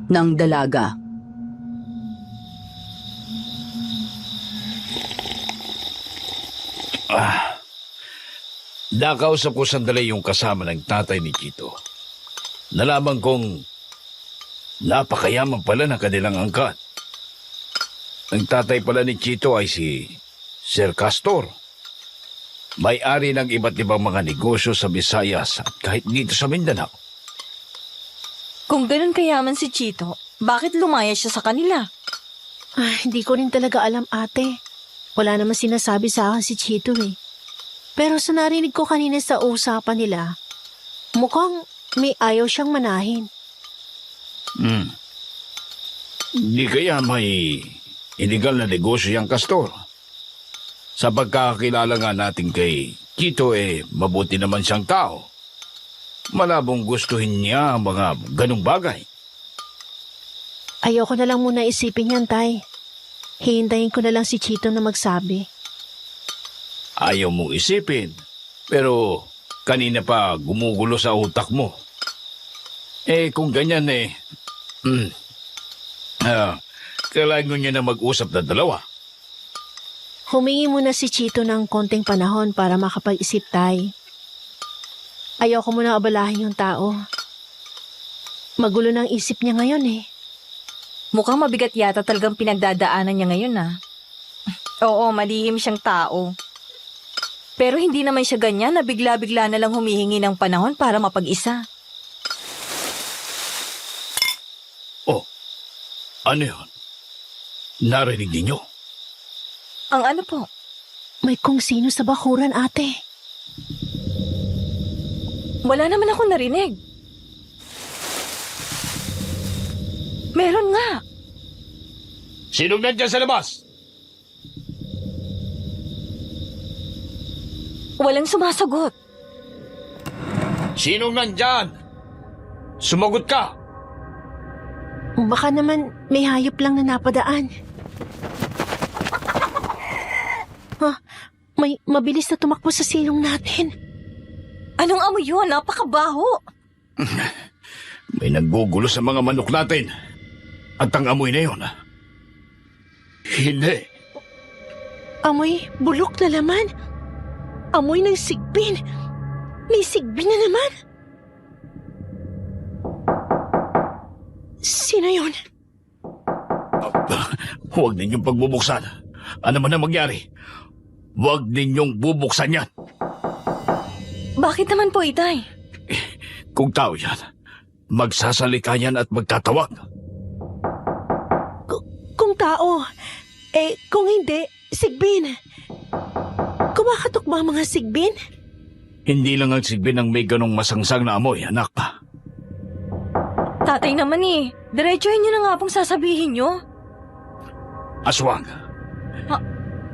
ng dalaga. Nakausap ko sandali yung kasama ng tatay ni Chito. Nalaman kong napakayaman pala ng kanilang angkat. Ang tatay pala ni Chito ay si Sir Castor. May-ari ng iba't ibang mga negosyo sa Visayas at kahit dito sa Mindanao. Kung ganun kayaman si Chito, bakit lumaya siya sa kanila? Hindi ko rin talaga alam, ate. Wala naman sinasabi sa akin si Chito eh. Pero sa narinig ko kanina sa usapan nila, mukhang may ayaw siyang manahin. Hindi kaya may illegal na negosyo yung Castor? Sa pagkakakilala nga natin kay Chito mabuti naman siyang tao. Malabong gustuhin niya ang mga ganong bagay. Ayoko na lang muna isipin yan, tay. Hihintayin ko na lang si Chito na magsabi. Ayaw mong isipin, pero kanina pa gumugulo sa utak mo. Kung ganyan kailangan niya na mag-usap na dalawa. Humingi muna si Chito ng konting panahon para makapag-isip, tay. Ayoko muna abalahin yung tao. Magulo ng isip niya ngayon eh. Mukhang mabigat yata talagang pinagdadaanan niya ngayon Oo, malihim siyang tao. Pero hindi naman siya ganyan na bigla-bigla na lang humihingi ng panahon para mapag-isa. Oh, ano yun? Narinig ninyo? Ang ano po? May kung sino sa bakuran, ate. Wala naman ako narinig. Meron nga. Sinong nandyan sa labas? Walang sumasagot. Sinong nandyan? Sumagot ka! Baka naman may hayop lang na napadaan. May mabilis na tumakbo sa silong natin. Anong amoy yun? Napakabaho. May naggugulo sa mga manok natin. At ang amoy na yun, hindi. Amoy bulok na laman. Amoy ng sigbin. May sigbin na naman. Sino yun? Huwag ninyong pagbubuksan. Ano man ang magyari, Huwag ninyong bubuksan yan. Bakit naman po, Itay? Kung tao yan, magsasalita yan at magtatawag. Kung tao, kung hindi, sigbin. Kumakatok ba ang mga sigbin? Hindi lang ang sigbin ang may ganong masangsang na amoy, anak. Tatay naman diretsuhin niyo na nga pong sasabihin niyo. Aswang.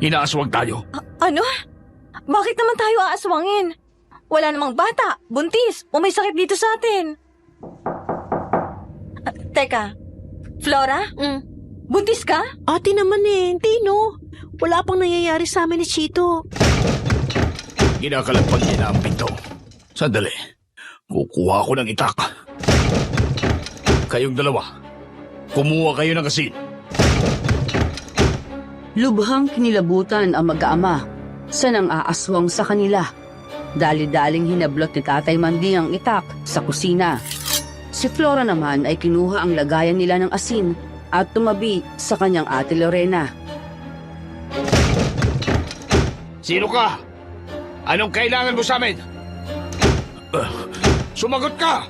Inaaswang tayo. Ano? Bakit naman tayo aaswangin? Wala namang bata, buntis, o may sakit dito sa atin. Teka, Flora? Buntis ka? Ate naman hindi no. Wala pang nangyayari sa amin ni Chito. Ginakalagpag niya na ang pinto. Sandali. Kukuha ko ng itak. Kayong dalawa, kumuha kayo ng asin. Lubhang kinilabutan ang mag-aama sa nang aaswang sa kanila. Dali-daling hinablot ni Tatay Mandi ang itak sa kusina. Si Flora naman ay kinuha ang lagayan nila ng asin at tumabi sa kanyang ate Lorena. Sino ka? Anong kailangan mo sa amin? Sumagot ka!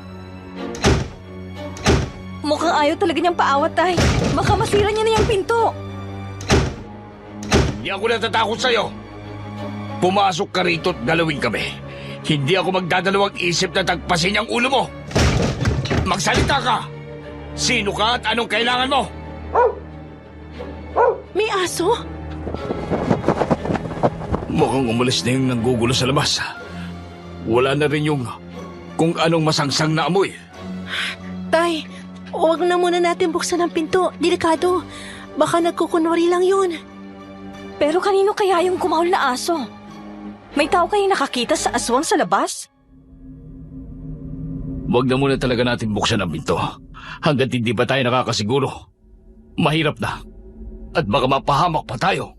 Mukhang ayaw talaga niyang paawat, Tay. Baka masira niya na yung pinto. Hindi ako natatakot sa'yo. Pumasok ka rito at galawin kami. Hindi ako magdadalawang isip na tagpasin ang ulo mo. Magsalita ka! Sino ka at anong kailangan mo? May aso? Mukhang umalis na yung nanggugulo sa labas. Wala na rin yung kung anong masangsang na amoy. Tay, huwag na muna natin buksan ang pinto. Delikado. Baka nagkukunwari lang yun. Pero kanino kaya yung kumaul na aso? May tao kayong nakakita sa aswang sa labas? Huwag na muna talaga natin buksan ang pinto. Hanggat hindi pa tayo nakakasiguro. Mahirap na. At baka mapahamak pa tayo.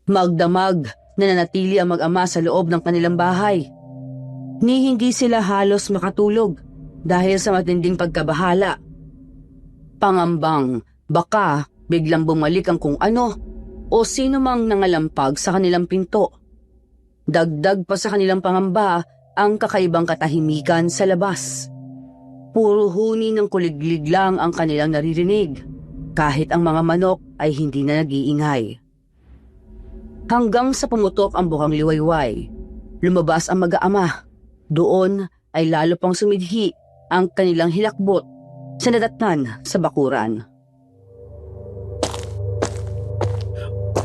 Magdamag nananatili ang mag-ama sa loob ng kanilang bahay. Ni hindi sila halos makatulog dahil sa matinding pagkabahala. Pangambang baka biglang bumalik ang kung ano o sino mang nangalampag sa kanilang pinto. Dagdag pa sa kanilang pangamba ang kakaibang katahimikan sa labas. Puro huni ng kuliglig lang ang kanilang naririnig, kahit ang mga manok ay hindi na nag-iingay. Hanggang sa pumutok ang bukang liwayway, lumabas ang mag-aama. Doon ay lalo pang sumidhi ang kanilang hilakbot sa nadatnan sa bakuran.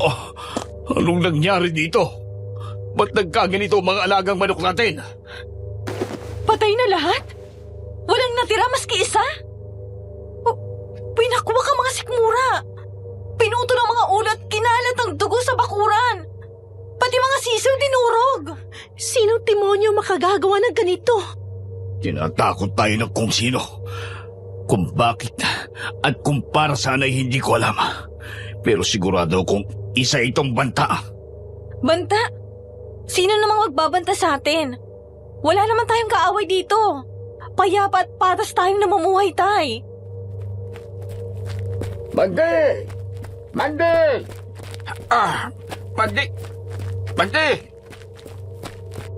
Oh, anong nangyari dito? Ba't nagkaganito ang mga alagang manok natin? Patay na lahat? Walang natira maski isa? Pinakuha ka mga sikmura. Pinuto ng mga ulat, kinalat ang dugo sa bakuran. Pati mga sisiw dinurog. Sinong demonyo makagagawa ng ganito? Tinatakot tayo ng kung sino. Kung bakit at kung para saan ay hindi ko alam. Pero sigurado kung isa itong banta. Banta? Sino namang magbabanta sa atin? Wala naman tayong kaaway dito. Payapa at patas tayong namumuhay, Tay. Mandi! Mandi! Mandi! Mandi!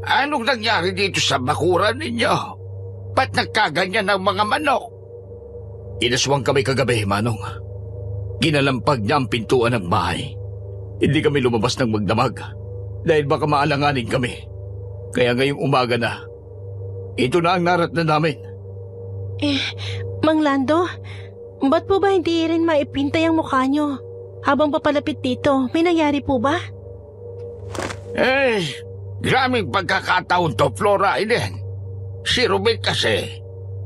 Anong nangyari dito sa bakuran ninyo? Ba't nagkaganyan ang mga manok? Inaswang kami kagabi, Manong. Ginalampag niya ang pintuan ng bahay. Hindi kami lumabas ng magdamag dahil baka maalanganin kami. Kaya ngayong umaga na, ito na ang naratnan namin. Mang Lando, ba't po ba hindi rin maipintay ang mukha nyo? Habang papalapit dito, may nangyari po ba? Graming pagkakataon to, Flora, Eden. Si Ruben kasi,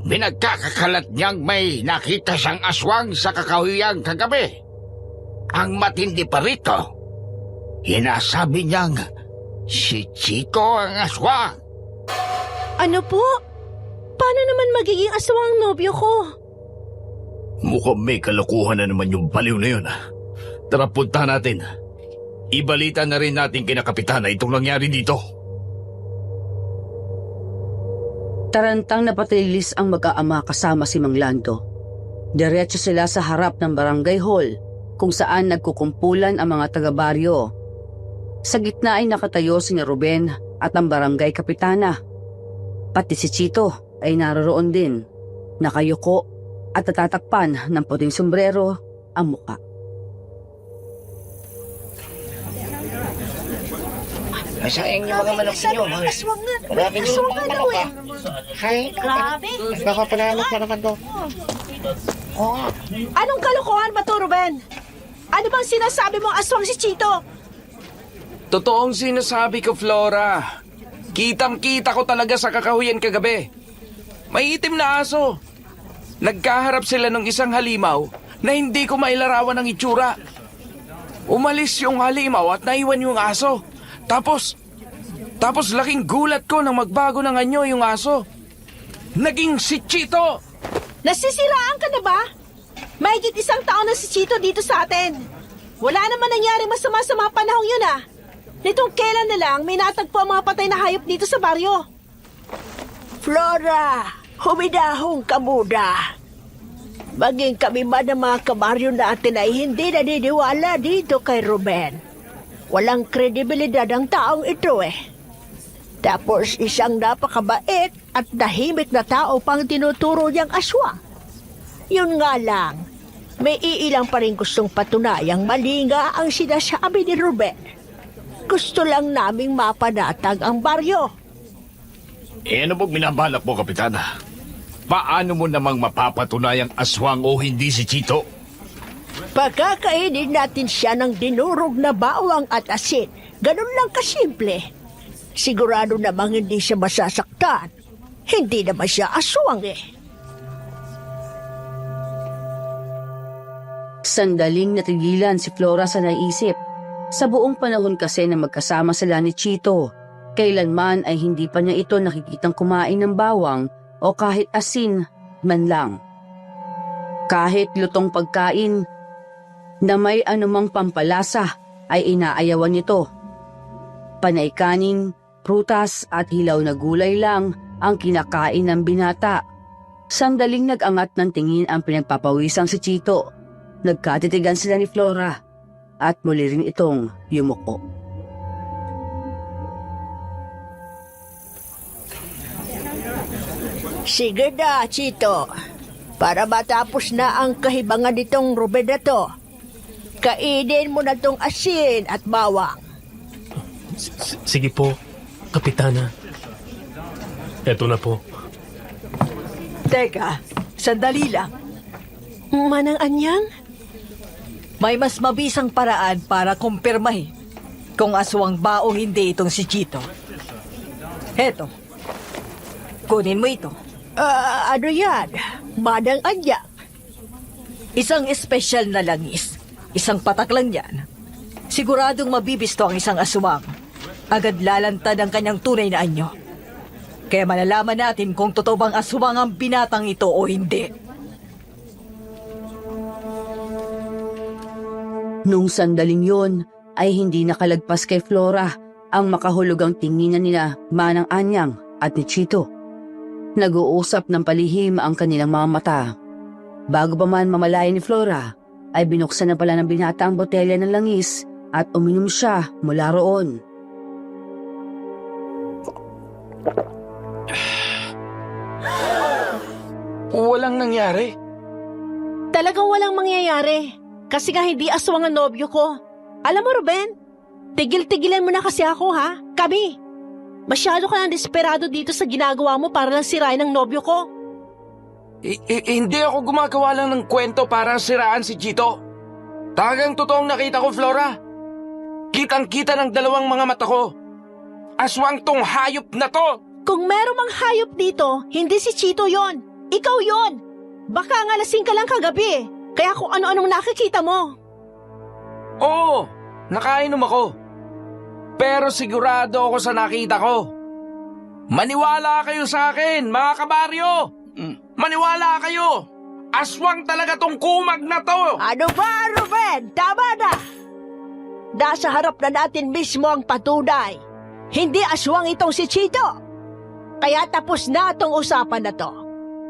binagkakakalat niyang may nakita siyang aswang sa kakawiyang kagabi. Ang matindi pa rito, hinasabi niyang si Chito ang aswang. Ano po? Paano naman magiging aswang ang nobyo ko? Mukhang may kalokohan na naman yung baliw na yun. Tara, puntahan natin. Ibalita na rin natin kina Kapitana itong nangyari dito. Tarantang napatilis ang mag-aama kasama si Mang Lando. Diretso sila sa harap ng barangay hall kung saan nagkukumpulan ang mga taga-baryo. Sa gitna ay nakatayo si Ruben at ang barangay kapitana. Pati si Chito ay naroroon din, nakayuko at natatakpan ng puting sombrero ang muka. Masayang yung mga manok ninyo. Marami din yung mga manok ah. Hay, Grabe! nakapalanak na naman to. Anong kalokohan ba to, Ruben? Ano bang sinasabi mong aswang si Chito? Totoong sinasabi ko, Flora. Kitang-kita ko talaga sa kakahuyan kagabi. May itim na aso. Nagkaharap sila ng isang halimaw na hindi ko mailarawan ng itsura. Umalis yung halimaw at naiwan yung aso. Tapos laking gulat ko nang magbago ng anyo yung aso. Naging si Chito! Nasisiraan ka na ba? Mahigit 1 taon na si Chito dito sa atin. Wala naman nangyari masama sa mga panahong yun ah. Nitong kailan na lang may natagpo ang mga patay na hayop dito sa baryo. Flora, humidahong ka muna. Maging kami man ng mga kabaryo natin ay hindi naniniwala dito kay Ruben. Walang kredibilidad ang taong ito eh. Tapos isang napakabait at tahimik na tao pang tinuturo niyang aswang. Yun nga lang, may iilang pa rin gustong patunayang mali nga ang sinasabi ni Ruben. Gusto lang naming mapanatag ang baryo. Ano pong binabalak mo, Kapitana? Paano mo namang mapapatunayang aswang o hindi si Chito? Pagkakainin natin siya ng dinurog na bawang at asin. Ganun lang kasimple. Sigurado namang hindi siya masasaktan. Hindi naman siya aswang eh. Sandaling natigilan si Flora sa naisip. Sa buong panahon kasi na magkasama sila ni Chito, kailanman ay hindi pa niya ito nakikitang kumain ng bawang o kahit asin man lang. Kahit lutong pagkain na may anumang pampalasa ay inaayawan nito. Panay kanin, prutas at hilaw na gulay lang ang kinakain ng binata. Sandaling nag-angat ng tingin ang pinagpapawisang si Chito. Nagkatitigan sila ni Flora at muli rin itong yumuko. Sige na, Chito. Para matapos na ang kahibangan nitong Ruben na to, kainin mo na tong asin at bawang. Sige po, Kapitana. Eto na po. Teka, sandali lang. Manang Anyang? May mas mabisang paraan para kumpirmahin kung aswang ba o hindi itong si Chito. Heto, kunin mo ito. Ano yan? Manang Anyang? Isang espesyal na langis. Isang patak lang yan. Siguradong mabibisto ang isang aswang. Agad lalantad ang kanyang tunay na anyo. Kaya malalaman natin kung totoo bang aswang ang binatang ito o hindi. Nung sandaling yon ay hindi nakalagpas kay Flora ang makahulugang tinginan nila Manang Anyang at ni Chito. Nag-uusap ng palihim ang kanilang mga mata. Bago pa man mamalaya ni Flora, ay binuksan na pala ng binata ang botelya ng langis at uminom siya mula roon. Walang nangyari. Talagang walang mangyayari. Kasi nga hindi aswang ang nobyo ko. Alam mo, Ruben, tigil-tigilan mo na kasi ako, ha? Kami. Masyado ka nang desperado dito sa ginagawa mo para lang sirain ang nobyo ko. Hindi ako gumagawa lang ng kwento para siraan si Chito. Talagang totoong nakita ko, Flora. Kitang-kita ng dalawang mga mata ko. Aswang tong hayop na to. Kung meron mang hayop dito, hindi si Chito yon. Ikaw yon. Baka nga lasing ka lang kagabi. Kaya kung ano-anong nakikita mo. Oo, nakainom ako. Pero sigurado ako sa nakita ko. Maniwala kayo sa akin, mga kabaryo! Maniwala kayo! Aswang talaga tong kumag na to! Ano ba, Ruben? Tama na! Nasa harap na natin mismo ang patunay. Hindi aswang itong si Chito. Kaya tapos na itong usapan na to.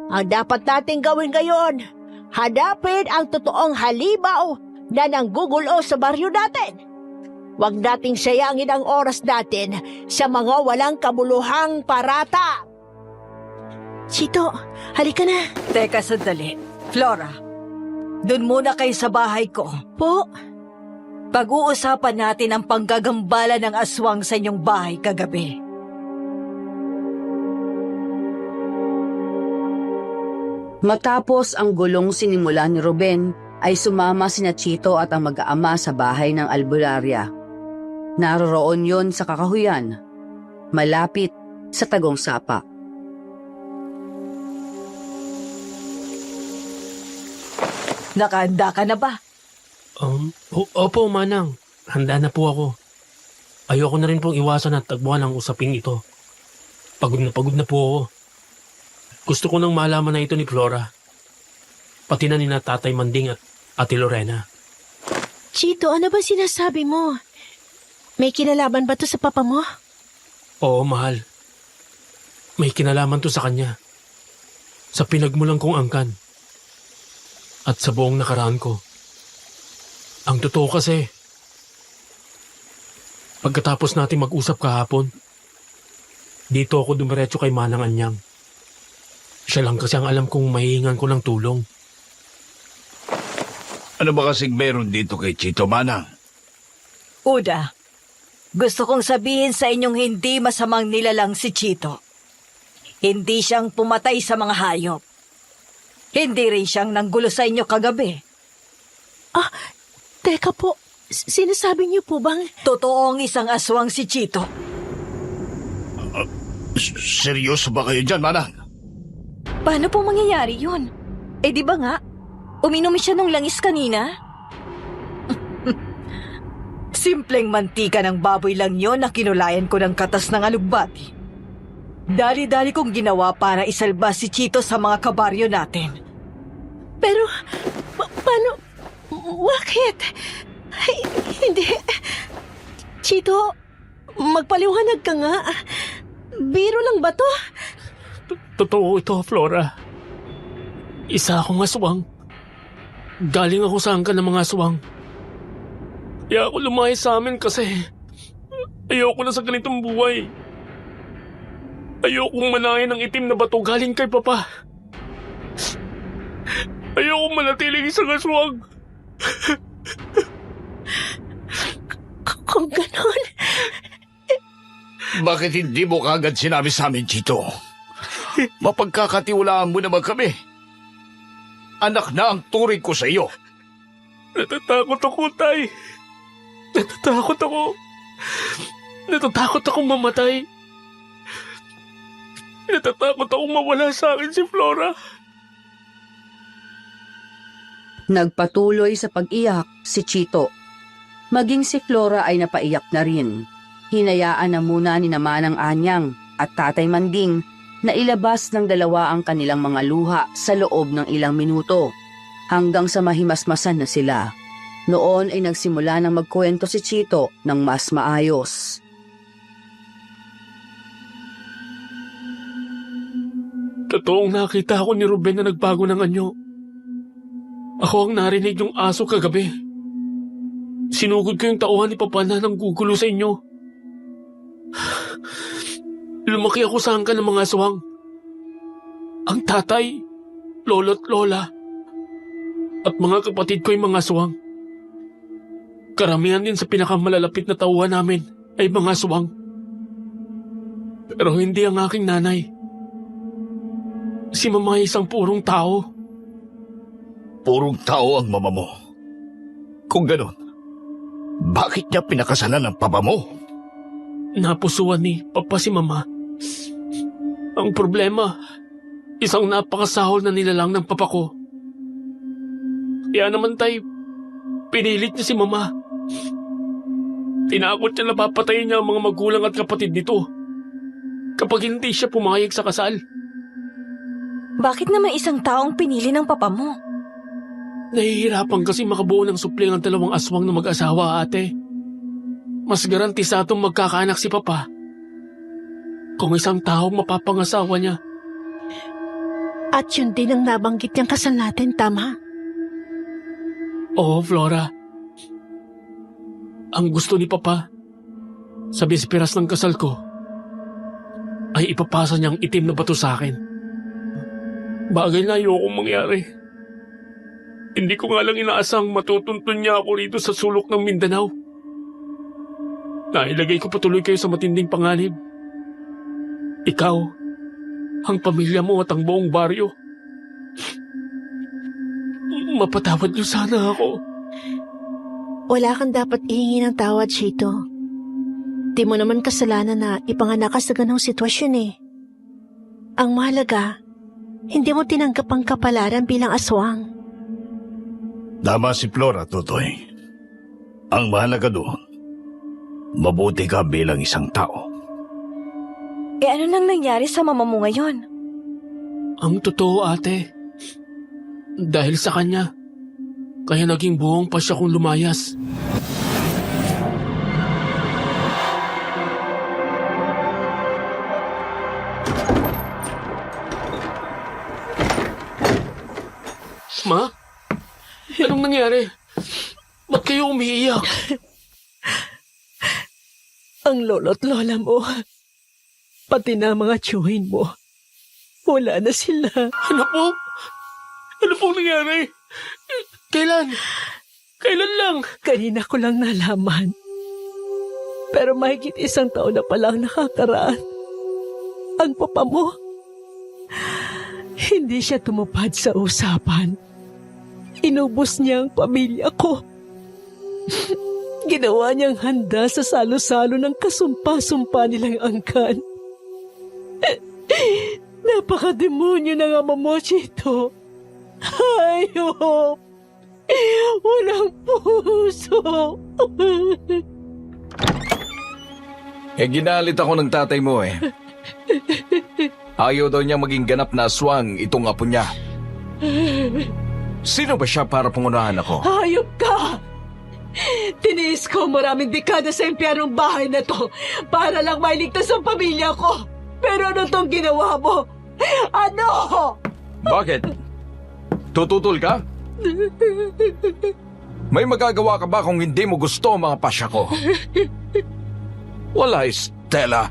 Ang dapat natin gawin ngayon, hanapin ang totoong halimaw na nanggugulo sa baryo natin. Huwag nating sayangin ang oras natin sa mga walang kabuluhang parata. Chito, halika na. Teka sandali. Flora, dun muna kayo sa bahay ko. Po, Pag-uusapan natin ang panggagambala ng aswang sa inyong bahay kagabi. Matapos ang gulong sinimula ni Ruben, ay sumama sina Chito at ang mag-aama sa bahay ng albularya. Naroroon yon sa kakahuyan, malapit sa Tagong Sapa. Nakahanda ka na ba? Opo, Manang. Handa na po ako. Ayoko na rin pong iwasan at tagbuhan ang usaping ito. Pagod na po ako. Gusto ko nang malaman na ito ni Flora. Pati na ni na Tatay Manding at Ate Lorena. Chito, ano ba sinasabi mo? May kinalaman ba to sa papa mo? Oo, mahal. May kinalaman to sa kanya. Sa pinagmulan kong angkan. At sa buong nakaraan ko. Ang totoo kasi, pagkatapos natin mag-usap kahapon, dito ako dumiretso kay Manang Anyang. Siya lang kasi ang alam kong mahihingan ko ng tulong. Ano ba kasing meron dito kay Chito, Manang? Uda, gusto kong sabihin sa inyong hindi masamang nilalang si Chito. Hindi siyang pumatay sa mga hayop. Hindi rin siyang nanggulo sa inyo kagabi. Teka po, sinasabi niyo po bang... Totoong isang aswang si Chito. Seryoso ba kayo dyan, Manang? Paano po mangyayari yun? Eh di ba nga, uminom siya ng langis kanina? Simpleng mantika ng baboy lang yon na kinulayan ko ng katas ng alugbati. Dali-dali kong ginawa para isalba si Chito sa mga kabaryo natin. Pero, paano... Bakit? Ay, hindi. Chito, magpaliwanag ka nga. Biro lang ba to? Totoo ito, Flora. Isa akong aswang. Galing ako sa angkan ng mga aswang. Kaya ako lumayas sa amin kasi ayoko na sa ganitong buhay. Ayokong manahin ng itim na bato galing kay Papa. Ayokong manatiling isang aswang. Kung ganon... Bakit hindi mo kagad sinabi sa amin, Chito? Mapagkakatiwalaan mo naman kami. Anak na ang turing ko sa iyo. Natatakot ako, Tay. Natatakot ako. Natatakot akong mamatay. Natatakot akong mawala sa akin si Flora. Nagpatuloy sa pag-iyak si Chito. Maging si Flora ay napaiyak na rin. Hinayaan na muna ni Manang Anyang at Tatay Manding na ilabas ng dalawa ang kanilang mga luha sa loob ng ilang minuto hanggang sa mahimasmasan na sila. Noon ay nagsimula ng magkwento si Chito ng mas maayos. Totoong nakita ako ni Ruben na nagbago ng anyo. Ako ang narinig yung aso kagabi. Sinugod ko yung tauhan ni Papa na nanggugulo sa inyo. Lumaki ako sa angkan ng mga aswang. Ang tatay, lolo't lola, at mga kapatid ko ay mga aswang. Karamihan din sa pinakamalalapit na tauhan namin ay mga aswang. Pero hindi ang aking nanay. Si Mama ay isang purong tao. Purong tao ang mama mo. Kung ganon, bakit niya pinakasalan ng papa mo? Napusuan ni Papa si Mama. Ang problema, isang napakasahol na nilalang ng papa ko. Kaya naman pinilit niya si Mama. Tinakot niya na papatayin niya ang mga magulang at kapatid nito kapag hindi siya pumayag sa kasal. Bakit naman isang taong pinili ng papa mo? Nahihirapan kasi makabuo ng supling ang dalawang aswang na mag-asawa, ate. Mas garantisadong magkakaanak si Papa kung isang taong mapapangasawa niya. At yun din ang nabanggit niyang kasal natin, tama? Oo, Flora. Ang gusto ni Papa, sa bisperas ng kasal ko, ay ipapasa niyang itim na bato sa akin. Bagay na ayokong mangyari. Hindi ko nga lang inaasang matutuntun niya ako rito sa sulok ng Mindanao. Nailagay ko patuloy kayo sa matinding panganib. Ikaw, ang pamilya mo at ang buong baryo. Mapatawad niyo sana ako. Wala kang dapat ihingi ng tawad, Chito. Di mo naman kasalanan na ipanganak ka sa ganong sitwasyon eh. Ang mahalaga, hindi mo tinanggap ang kapalaran bilang aswang. Tama si Flora, Totoy. Ang mahalaga doon, mabuti ka bilang isang tao. Ano nang nangyari sa mama mo ngayon? Ang totoo, ate. Dahil sa kanya, kaya naging buong pa siya kong lumayas. Ma? Anong nangyari? Ba't kayo umiiyak? Ang lolo't lola mo, pati na mga tiyuhin mo, wala na sila. Ano po? Ano pong nangyari? Kailan? Kailan lang? Kanina ko lang nalaman. Pero mahigit 1 taon na palang nakakaraan. Ang papa mo, hindi siya tumupad sa usapan. Inubos niya ang pamilya ko. Ginawa niyang handa sa salo-salo ng kasumpa-sumpa nilang angkan. Napakademonyo ng ama mo, Chito. Hayop! Walang puso! Ginalit ako ng tatay mo eh. Ayaw daw niya maging ganap na aswang itong apo niya. Sino ba siya para pangunahan ako? Hayop ka! Tiniis ko maraming dekada sa impyernong bahay na to para lang mailigtas ang pamilya ko. Pero ano tong ginawa mo? Ano? Bakit? Tututol ka? May magagawa ka ba kung hindi mo gusto ang mga pasya ko? Wala, Stella.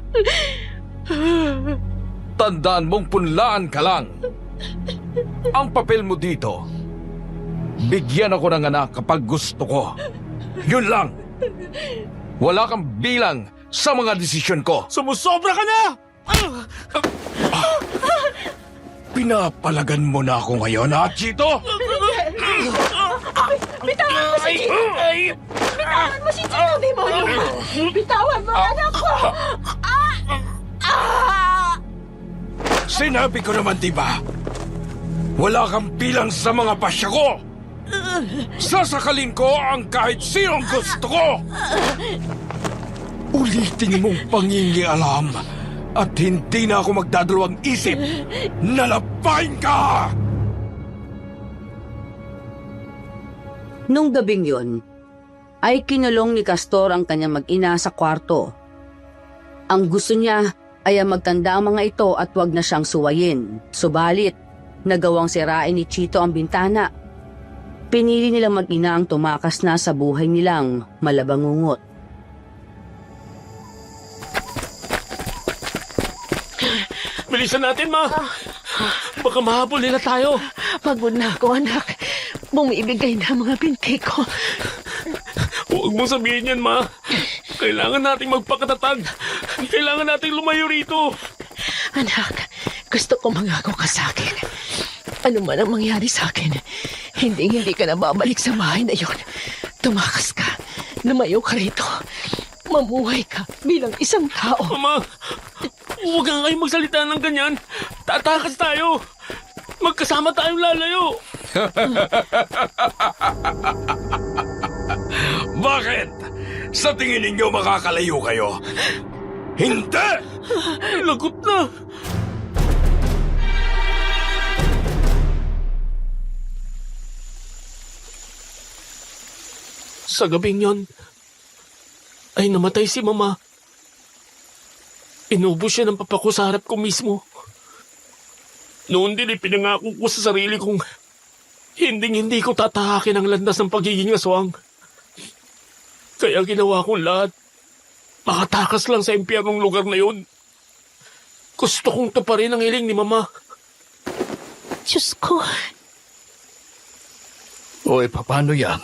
Tandaan mong punlaan ka lang. Ang papel mo dito, bigyan ako ng anak kapag gusto ko. Yun lang. Wala kang bilang sa mga desisyon ko. Sumusobra ka na! Pinapalagan mo na ako ngayon, ha, Chito? Bitawan mo si Chito! Bitawan mo si Chito, demonyo! Bitawan mo, anak ko! Sinabi ko naman, diba? Wala kang bilang sa mga pasya ko! Sasakalin ko ang kahit sinong gusto ko! Ulitin mong pangingialam at hindi na ako magdadalawang isip na lapain ka! Nung gabing yun, ay kinulong ni Castor ang kanyang mag-ina sa kwarto. Ang gusto niya ay magtanda ang mga ito at wag na siyang suwayin. Subalit, nagawang sirain ni Chito ang bintana. Pinili nilang mag-ina ang tumakas na sa buhay nilang malabangungot. Bilisan natin, Ma! Baka mahabol nila tayo. Pagod na ako, anak. Bumibigay na ang mga binti ko. Huwag mong sabihin yan, Ma. Kailangan nating magpakatatag. Kailangan nating lumayo rito. Anak, gusto ko mangako ka sa akin. Ano man ang mangyari sa akin, hindi ka na babalik sa bahay na yon. Tumakas ka, lumayo ka rito. Mamuhay ka bilang isang tao. Mama, huwag nga kayong magsalita ng ganyan. Tatakas tayo. Magkasama tayong lalayo. Bakit? Sa tingin ninyo makakalayo kayo? Hindi! Lagot na. Sa gabing yon, ay namatay si Mama. Inubos siya ng papa ko sa harap ko mismo. Noon din pinangako ko sa sarili kong hindi ko tatahakin ang landas ng pagiging aswang. Kaya ginawa kong lahat. Makatakas lang sa impyernong lugar na yun. Gusto kong tuparin ang hiling ni Mama. Diyos ko. Oy, paano yan?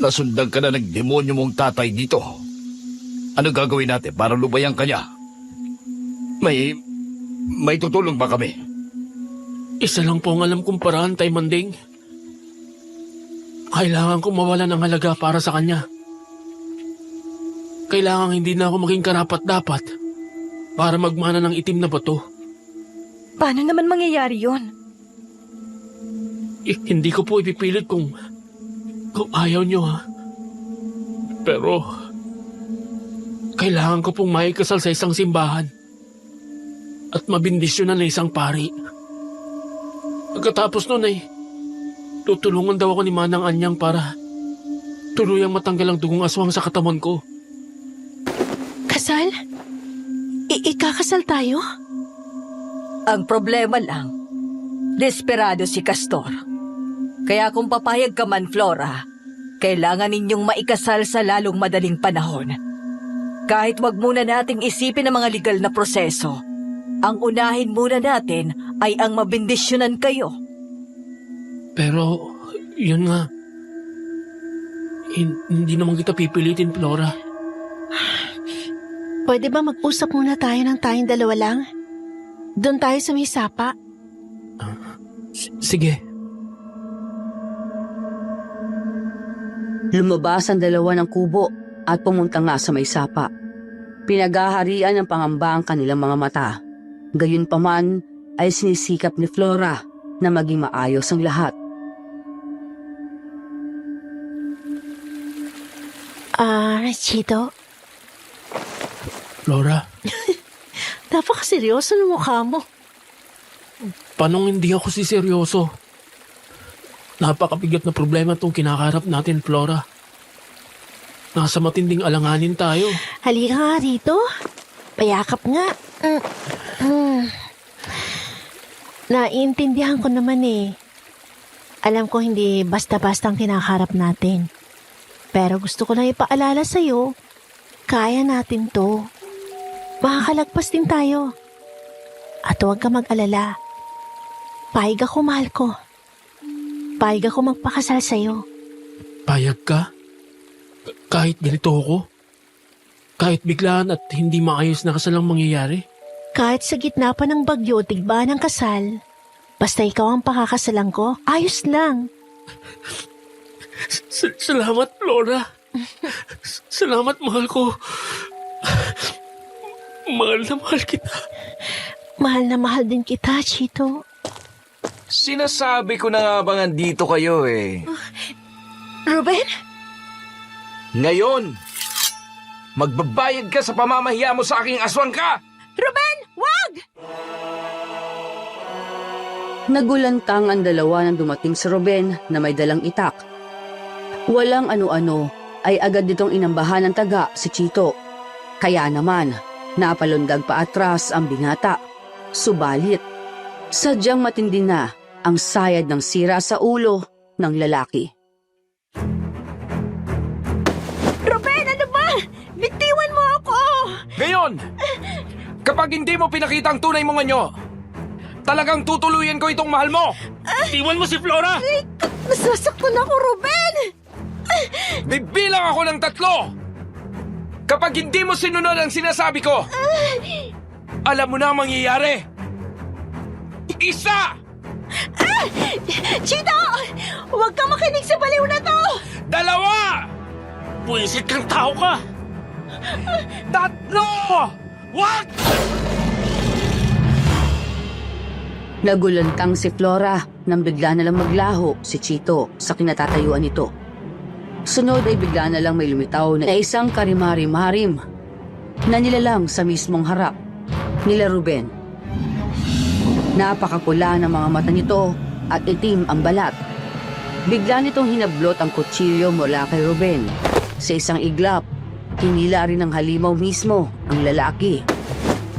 Nasundan ka na ng demonyo mong tatay dito. Ano gagawin natin para lubayan ka niya? May tutulong ba kami? Isa lang po ang alam kong paraan, Tay Manding. Kailangan kong mawala ng halaga para sa kanya. Kailangan hindi na ako maging karapat-dapat para magmana ng itim na bato. Paano naman mangyayari yon? Hindi ko po ipipilit kung ayaw nyo, ha. Pero kailangan ko pong maikasal sa isang simbahan at mabindisyonan na isang pari. Pagkatapos nun ay tutulungan daw ako ni Manang Anyang para tuluyang matanggal ang dugong aswang sa katawan ko. Kasal? Ikakasal tayo? Ang problema lang, desperado si Castor. Kaya kung papayag ka man, Flora, kailangan ninyong maikasal sa lalong madaling panahon. Kahit wag muna nating isipin ang mga legal na proseso, ang unahin muna natin ay ang mabindisyonan kayo. Pero, yun nga. Hindi naman kita pipilitin, Flora. Pwede ba mag-usap muna tayo ng tayong dalawa lang? Doon tayo sa may sapa. Sige. Lumabas ang dalawa ng kubo at pumunta nga sa may sapa. Pinaghaharian ng pangamba ang kanilang mga mata. Gayunpaman ay sinisikap ni Flora na maging maayos ang lahat. Chito, Flora, napakaseryoso ng mukha mo. paano hindi ako siseryoso? Napakabigat na problema itong kinakarap natin, Flora. Nasa matinding alanganin tayo. Halika nga rito. Payakap nga. Naiintindihan ko naman eh. Alam ko hindi basta-basta ang kinakarap natin. Pero gusto ko lang ipaalala sa'yo, kaya natin to. Makakalagpas din tayo. At huwag ka mag-alala. Payag ako, mahal ko. Payag ako magpakasal sa'yo. Payag ka? Kahit ganito ako? Kahit biglaan at hindi maayos na kasalang mangyayari? Kahit sa gitna pa ng bagyo, tigba ng kasal. Basta ikaw ang pakakasalan ko, ayos lang. Salamat, Flora. Salamat, mahal ko. Mahal na mahal kita. Mahal na mahal din kita, Chito. Sinasabi ko na nga ba dito kayo eh. Ruben? Ngayon, magbabayad ka sa pamamahiya mo sa aking aswang ka! Ruben, wag! Nagulantang ang dalawa nang dumating si Ruben na may dalang itak. Walang ano-ano ay agad nitong inambahan ng taga si Chito. Kaya naman, napalundag pa atras ang binata. Subalit, sadyang matindi na ang sayad ng sira sa ulo ng lalaki. Ruben, ano ba? Bitiwan mo ako! Ngayon, kapag hindi mo pinakita ang tunay mong anyo, talagang tutuluyan ko itong mahal mo! Iwan mo si Flora! Nasasaktan ako, Ruben! Bibilang ako ng 3! Kapag hindi mo sinunod ang sinasabi ko, alam mo na ang mangyayari. 1! Chito! Huwag kang makinig sa baliw na to! 2! Puwisit kang tao ka! 3! Wag! Nagulantang si Flora nang bigla na lang maglaho si Chito sa kinatatayuan nito. Sunod ay bigla na lang may lumitaw na isang karimari-marim na nilalang sa mismong harap nila Ruben. Napakapula ng mga mata nito at itim ang balat. Bigla nitong hinablot ang kutsilyo mula kay Ruben. Sa isang iglap, hinila rin ng halimaw mismo ang lalaki.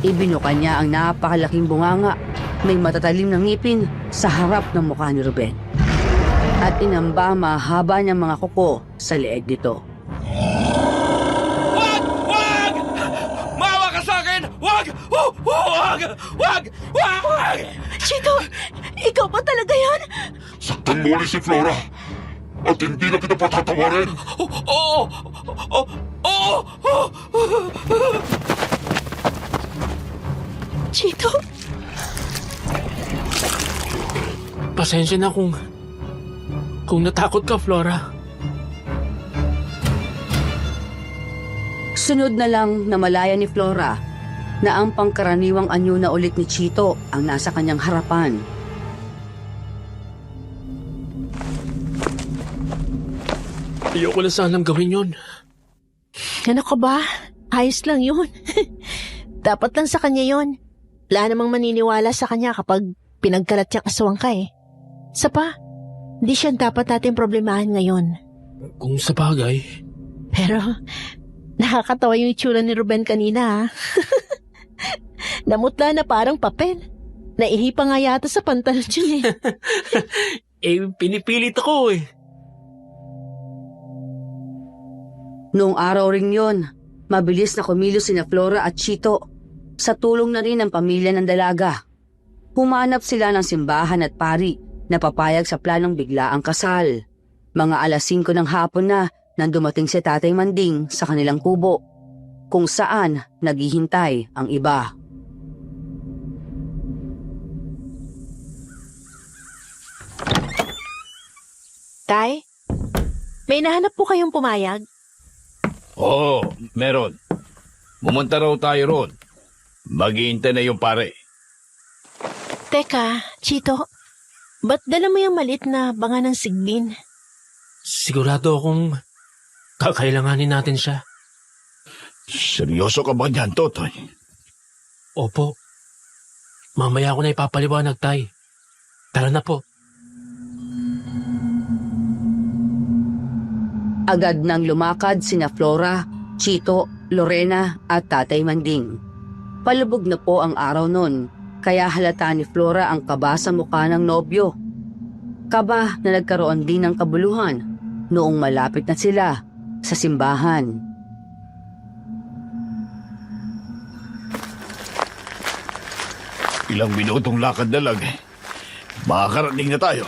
Ibinuka niya ang napakalaking bunganga, may matatalim na ngipin sa harap ng mukha ni Ruben. At inamba mahaba niyang mga kuko sa leeg nito. Huwag! Huwag! Huwag! Huwag! Chito, ikaw ba talaga yan? Saktan mo ulit si Flora. At hindi na kita patatawarin. Oo! Oo! Chito, Pasensya na kung natakot ka, Flora. Sunod na lang na malaya ni Flora na ang pangkaraniwang anyo na ulit ni Chito ang nasa kanyang harapan. Ayoko na sanang gawin yun. ano ka ba? Ayos lang yun. Dapat lang sa kanya yun. Wala namang maniniwala sa kanya kapag pinagkalat niyang aswang ka eh. Sa pa, hindi siya dapat natin problemahan ngayon. Kung sa bagay, Pero, nakakatawa yung itsura ni Ruben kanina ha. Namutla na parang papel. Naihi pa nga yata sa pantalon niya eh. pinipilit ako eh. Noong araw ring yon, mabilis na kumilos sina Flora at Chito. Sa tulong na rin ng pamilya ng dalaga. Humanap sila ng simbahan at pari na papayag sa planong biglaang kasal. Mga alas 5 ng hapon na nang dumating si Tatay Manding sa kanilang kubo, kung saan naghihintay ang iba. Tay, may nahanap po kayong pumayag? Oo, meron. Pumunta raw tayo ron. Maghihintay na yung pare. Teka, Chito, ba't dala mo yung malit na banga ng sigbin? Sigurado akong kakailanganin natin siya. Seryoso ka ba niyan, Totoy? Opo. Mamaya ako na ipapaliwanag, Tay. Tara na po. Agad nang lumakad sina Flora, Chito, Lorena at Tatay Manding. Palubog na po ang araw nun, kaya halata ni Flora ang kaba sa mukha ng nobyo. Kaba na nagkaroon din ng kabuluhan noong malapit na sila sa simbahan. Ilang minutong lakad na lang eh. Makakarating na tayo.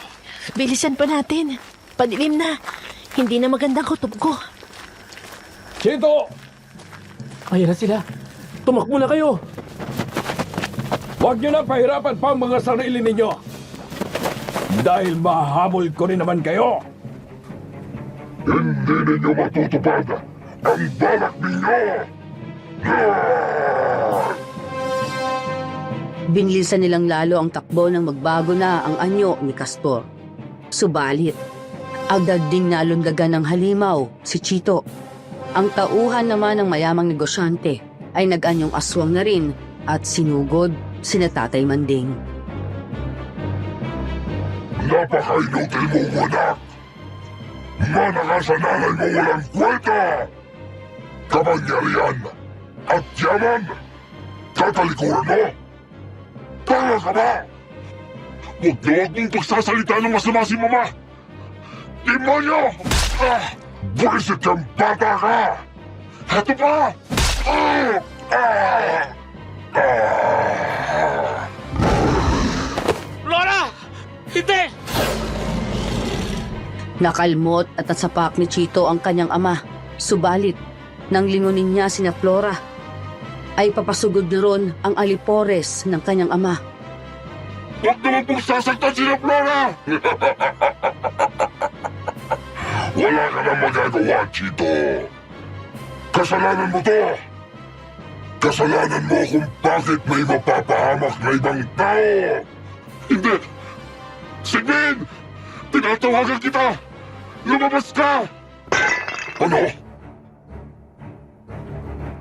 Bilisan pa natin. Padilim na. Hindi na magandang kutob ko. Chito! Ayan na sila. Tumakbo na kayo. Huwag niyo na pahirapan pa ang mga sarili ninyo. Dahil mahahabol ko rin naman kayo. Hindi ninyo matutupad ang balak ninyo. Binilisan nilang lalo ang takbo nang magbago na ang anyo ni Castor. Subalit, agad ding nalundagan ng halimaw si Chito. Ang tauhan naman ng mayamang negosyante ay nag-anyong aswang na rin at sinugod sina Tatay Manding. Napaka-inutil mong wanak. Manakasanalay mo walang kwenta. Kapangyarihan at yaman. Tatalikuran mo. Tanga ka ba? Huwag na huwag mong pagsasalita ng masama si Mama. Demonyo! Buwisit kang bata ka! Heto pa! Flora! Hindi! Nakalmot at nasapak ni Chito ang kanyang ama. Subalit, nang lingunin niya sina Flora, ay papasugod na ron ang alipores ng kanyang ama. Huwag naman pong sasaktan sila, Flora! Wala ka nang magagawa, Chito. Kasalanan mo to. Kasalanan mo kung bakit may mapapahamak na ibang tao. Hindi! Sigbin! Tinatawagan kita! Lumabas ka! Ano?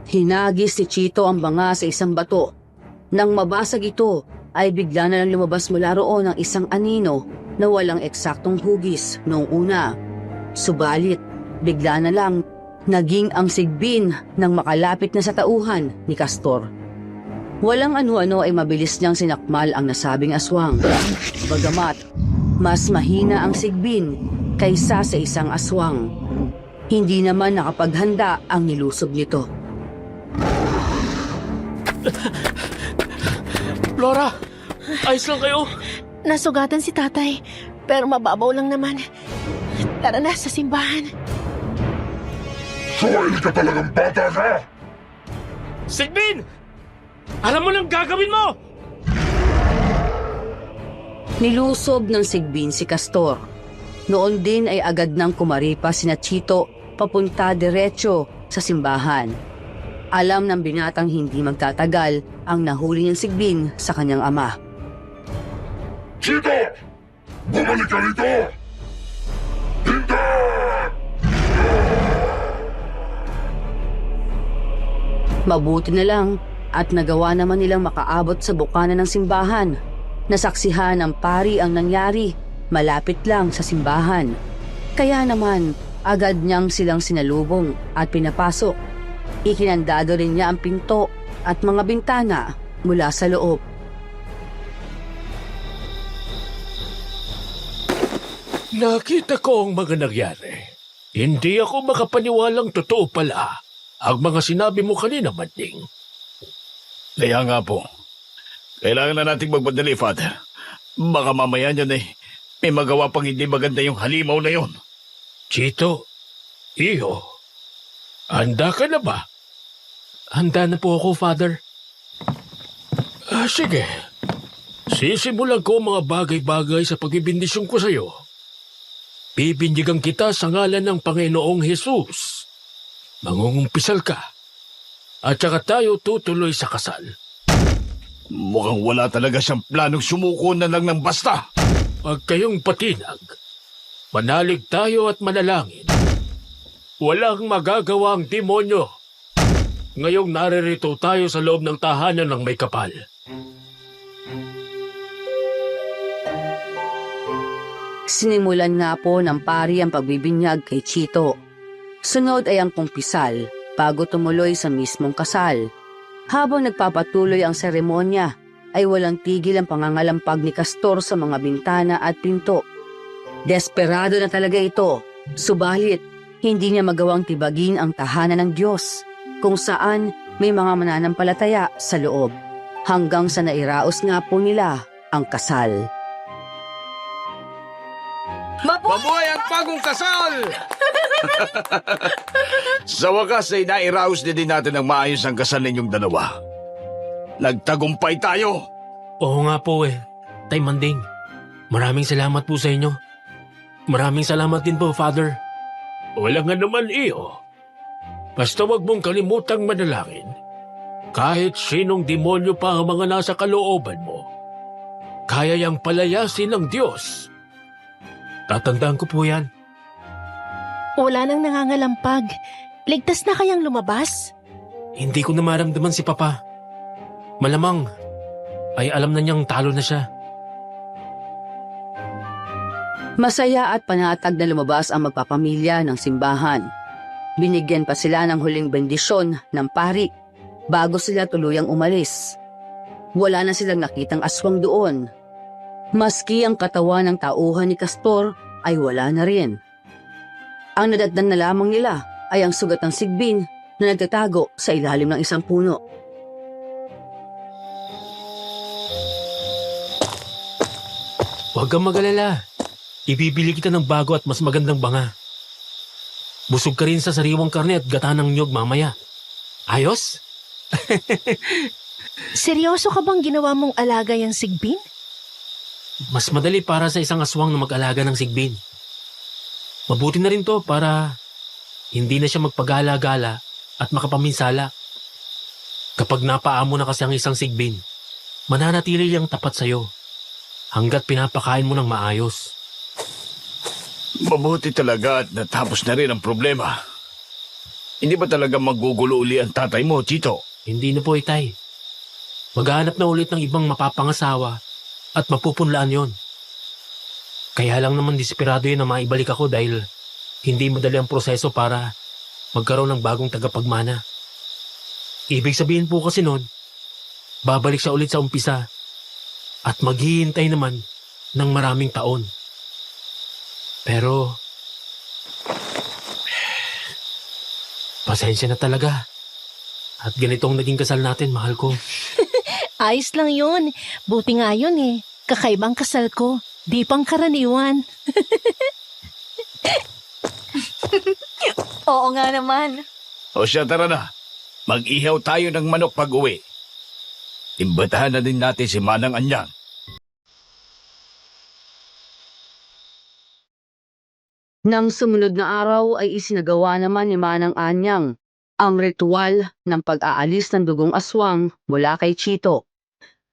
Hinagis ni Chito ang banga sa isang bato. Nang mabasag ito, ay bigla na lang lumabas mula roon ang isang anino na walang eksaktong hugis noong una. Subalit, bigla na lang naging ang sigbin ng makalapit na sa tauhan ni Castor. Walang ano-ano ay mabilis niyang sinakmal ang nasabing aswang. Bagamat, mas mahina ang sigbin kaysa sa isang aswang. Hindi naman nakapaghanda ang nilusob nito. Flora, ayos lang kayo? Nasugatan si tatay, pero mababaw lang naman. Tara na sa simbahan. Suwail ka talagang bata ka! Sigbin! Alam mo nang gagawin mo! Nilusob ng Sigbin si Castor. Noon din ay agad nang kumaripa sina Chito papunta diretso sa simbahan. Alam ng binatang hindi magtatagal ang nahuli niyang Sigbin sa kanyang ama. Chito! Bumalik ka rito! Hindi! Mabuti na lang at nagawa naman nilang makaabot sa bukana ng simbahan. Nasaksihan ng pari ang nangyari malapit lang sa simbahan. Kaya naman agad niyang silang sinalubong at pinapasok. Ikinandado rin niya ang pinto at mga bintana mula sa loob. Nakita ko ang mga nangyari. Hindi ako makapaniwalang totoo pala ang mga sinabi mo kanina, Manding. Kaya nga po. Kailangan na nating magpadali, Father. Baka mamaya niyan may magawa pang hindi maganda yung halimaw na yon. Chito, Iho, handa ka na ba? Handa na po ako, Father. Sige. Sisimulan ko ang mga bagay-bagay sa pagbibindisyon ko sa iyo. Bibindigan kita sa ngalan ng Panginoong Hesus. Mangungumpisal ka. At saka tayo tutuloy sa kasal. Mukhang wala talaga siyang planong sumuko na lang ng basta. Huwag kayong patinag. Manalig tayo at manalangin. Walang magagawa ang demonyo. Ngayong naririto tayo sa loob ng tahanan ng may kapal. Sinimulan nga po ng pari ang pagbibinyag kay Chito. Sunod ay ang kumpisal bago tumuloy sa mismong kasal. Habang nagpapatuloy ang seremonya, ay walang tigil ang pangangalampag ni Castor sa mga bintana at pinto. Desperado na talaga ito, subalit hindi niya magawang tibagin ang tahanan ng Diyos, kung saan may mga mananampalataya sa loob, hanggang sa nairaos nga po nila ang kasal. Mabuhay ang bagong kasal! Sa wakas ay nairaos din natin ang maayos ang kasal ninyong dalawa. Nagtagumpay tayo! Oo nga po Tay Manding, maraming salamat po sa inyo. Maraming salamat din po, Father. Walang anuman, Iho. Basta wag mong kalimutang manalangin. Kahit sinong demonyo pa ang mga nasa kalooban mo, kaya yang palayasin ng Diyos. Tatandaan ko po yan. Wala nang nangangalampag. Ligtas na kayang lumabas? Hindi ko na maramdaman si Papa. Malamang ay alam na niyang talo na siya. Masaya at panatag na lumabas ang magpapamilya ng simbahan. Binigyan pa sila ng huling bendisyon ng pari bago sila tuluyang umalis. Wala na silang nakitang aswang doon. Maski ang katawan ng tauhan ni Castor ay wala na rin. Ang nadatnan na lamang nila ay ang sugat ng Sigbin na nagtatago sa ilalim ng isang puno. Huwag kang mag-alala. Ibibili kita ng bago at mas magandang banga. Busog ka rin sa sariwang karne at gata ng niyog mamaya. Ayos? Seryoso ka bang ginawa mong alaga yung Sigbin? Mas madali para sa isang aswang na mag-alaga ng Sigbin. Mabuti na rin to para hindi na siya magpagala-gala at makapaminsala. Kapag napaamo na kasi ang isang Sigbin, mananatili niyang tapat sa'yo hanggat pinapakain mo ng maayos. Mabuti talaga at natapos na rin ang problema. Hindi ba talaga magugulo uli ang tatay mo, Chito? Hindi na po, Itay. Maghanap na ulit ng ibang mapapangasawa at mapupunlaan yon. Kaya lang naman desperado yun na maibalik ako dahil hindi madali ang proseso para magkaroon ng bagong tagapagmana. Ibig sabihin po kasi nun, babalik siya ulit sa umpisa at maghihintay naman ng maraming taon. Pero, pasensya na talaga. At ganitong naging kasal natin, mahal ko. Ayos lang yun. Buti nga yun eh. Kakaibang kasal ko. Di pang karaniwan. Oo nga naman. O siya, tara na. Mag-ihaw tayo ng manok pag-uwi. Imbatahan na din natin si Manang Anyang. Nang sumunod na araw ay isinagawa naman ni Manang Anyang ang ritual ng pag-aalis ng dugong aswang mula kay Chito.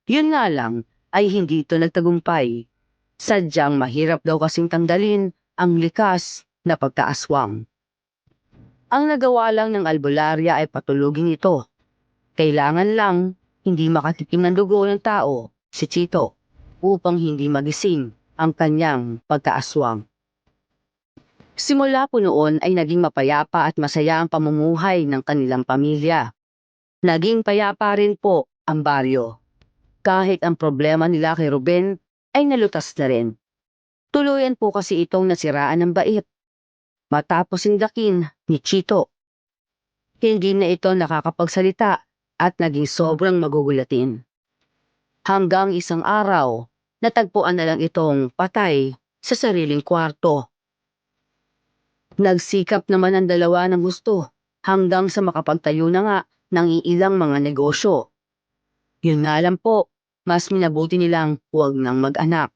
Yun nga lang ay hindi ito nagtagumpay. Sadyang mahirap daw kasing tanggalin ang likas na pagkaaswang. Ang nagawa lang ng albularya ay patulugin ito. Kailangan lang hindi makatikim ng dugo ng tao, si Chito, upang hindi magising ang kanyang pagkaaswang. Simula po noon ay naging mapayapa at masaya ang pamumuhay ng kanilang pamilya. Naging payapa rin po ang baryo. Kahit ang problema nila kay Ruben ay nalutas na rin. Tuluyan po kasi itong nasiraan ng bait. Matapos sindakin ni Chito. Hindi na ito nakakapagsalita at naging sobrang magugulatin. Hanggang isang araw, natagpuan na lang itong patay sa sariling kwarto. Nagsikap naman ang dalawa ng gusto hanggang sa makapagtayo na nga ng iilang mga negosyo. Yun nga lang po, mas minabuti nilang huwag nang mag-anak.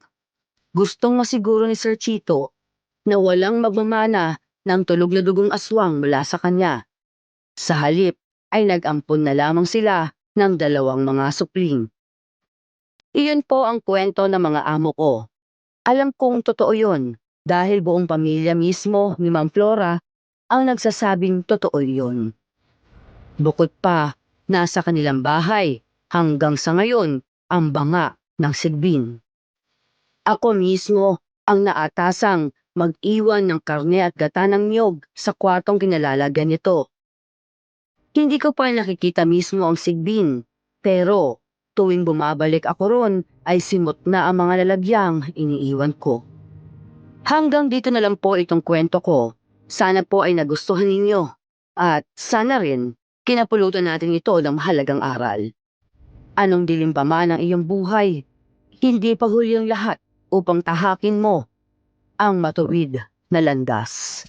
Gustong masiguro ni Sir Chito na walang magmamana ng tulog na dugong aswang mula sa kanya. Sa halip ay nag-ampon na lamang sila ng 2 mga supling. Iyon po ang kwento ng mga amo ko. Alam kong totoo yun dahil buong pamilya mismo ni Ma'am Flora ang nagsasabing totoo yun. Bukod pa, nasa kanilang bahay hanggang sa ngayon ang banga ng sigbin. Ako mismo ang naatasang mag-iwan ng karne at gata ng niyog sa kwartong kinalalagyan nito. Hindi ko pa nakikita mismo ang sigbin, pero tuwing bumabalik ako ron ay simot na ang mga lalagyang iniiwan ko. Hanggang dito na lang po itong kwento ko. Sana po ay nagustuhan ninyo at sana rin kinapulutan natin ito ng mahalagang aral. Anong dilim pa man ang iyong buhay, hindi pa huli ang lahat upang tahakin mo ang matuwid na landas.